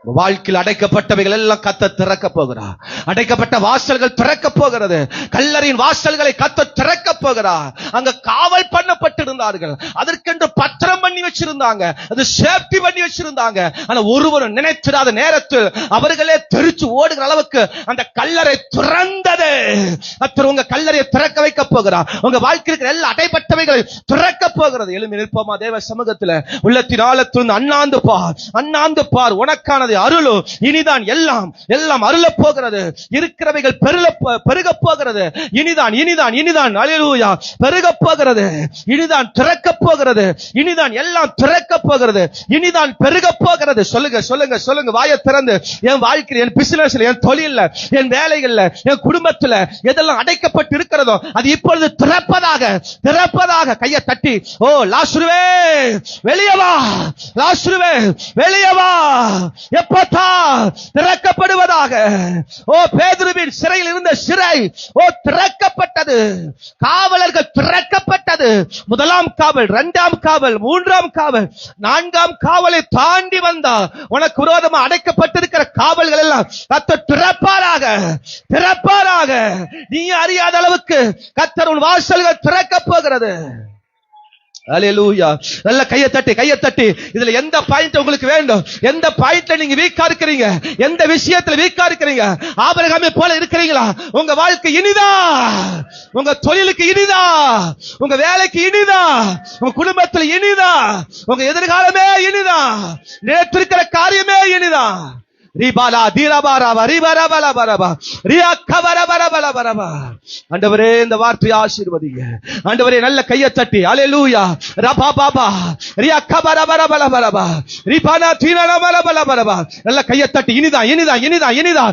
வாழ்க்கையில் அடைக்கப்பட்டவைகள் எல்லாம் கர்த்தர் திறக்க போகிறார். அடைக்கப்பட்ட வாசல்கள் திறக்க போகிறது. கல்லறையின் வாசல்களை கர்த்தர் திறக்க போகிறார். அங்க காவல் பண்ணப்பட்டிருந்தார்கள். அதற்கென்று பத்திரம் பண்ணி வச்சிருந்தாங்க. அது சேஃப்டி பண்ணி வச்சிருந்தாங்க. ஆனா ஒருவரும் நினைச்சிடாத நேரத்தில் அவர்களே தெரிச்சு ஓடுகிற அளவுக்கு அந்த கல்லறை திறந்தது. கர்த்தர் உங்க கல்லறையை திறக்க வைக்க போகிறார். உங்க வாழ்க்கையில் இருக்கிற எல்லா அடைப்பட்டவைகளை திறக்க போகிறது. எழும்பி நிற்போமா தேவ சமூகத்தில். உள்ளத்தின் ஆழத்திலிருந்து அண்ணாந்து பார். உனக்கானது அருளோ. இனிதான் எல்லாம் எல்லாம் அருள போகிறது. இருக்கிறவைகள் பெருக போகிறது. இனிதான் அல்லேலூயா பெருக போகிறது. இனிதான் திறக்க போகிறது. இனிதான் எல்லாம் திறக்க போகிறது. இனிதான் பெருக போகிறது. சொல்லுங்க வாயை திறந்து. என் வாழ்க்கையில், என் பிசினஸ்ல, என் தொழில்ல, என் வேலைகள்ல, என் குடும்பத்துல எதெல்லாம் அடைக்கப்பட்டு இருக்கிறதோ அது இப்பொழுது திறப்பதாக கையை தட்டி, ஓ லாசருவே வெளியே வா, லாசருவே வெளியே வா, எப்பத்தா திறக்கப்படுவதாக. ஓ பேதுருவின் சிறையில் இருந்த சிறை திறக்கப்பட்டது. காவலர்கள் திறக்கப்பட்டது. முதலாம் காவல், இரண்டாம் காவல், மூன்றாம் காவல், நான்காம் காவலை தாண்டி வந்தா உனக்கு விரோதமாக அடைக்கப்பட்டிருக்கிற காவல்கள் எல்லாம் கர்த்தர் திறப்பாராக. நீ அறியாத அளவுக்கு கர்த்தர் உன் வாசல்கள் திறக்க போகிறது. அல்லேலூயா. நல்ல கையை தட்டி. இதுல எந்த பாயிண்ட் உங்களுக்கு வேண்டும்? எந்த பாயிண்ட்ல நீங்க வீக்கா இருக்கிறீங்க? எந்த விஷயத்துல வீக்கா இருக்கிறீங்க? ஆபிரகாமை போல இருக்கிறீங்களா? உங்க வாழ்க்கை இனிதா? உங்க தொழிலுக்கு இனிதா? உங்க வேலைக்கு இனிதா? உங்க குடும்பத்துல இனிதா? உங்க எதிர்காலமே இனிதா? நேற்று இருக்கிற காரியமே இனிதா? ஆண்டவரே இந்த வார்த்தையை ஆசீர்வதிங்க. ஆண்டவரே நல்ல கையை தட்டி அல்லேலூயா. ரபா பாபா ரியா கபரபரபலபலபா ரிபானா தீனலபலபலபா நல்ல கையை தட்டி. இனிதான்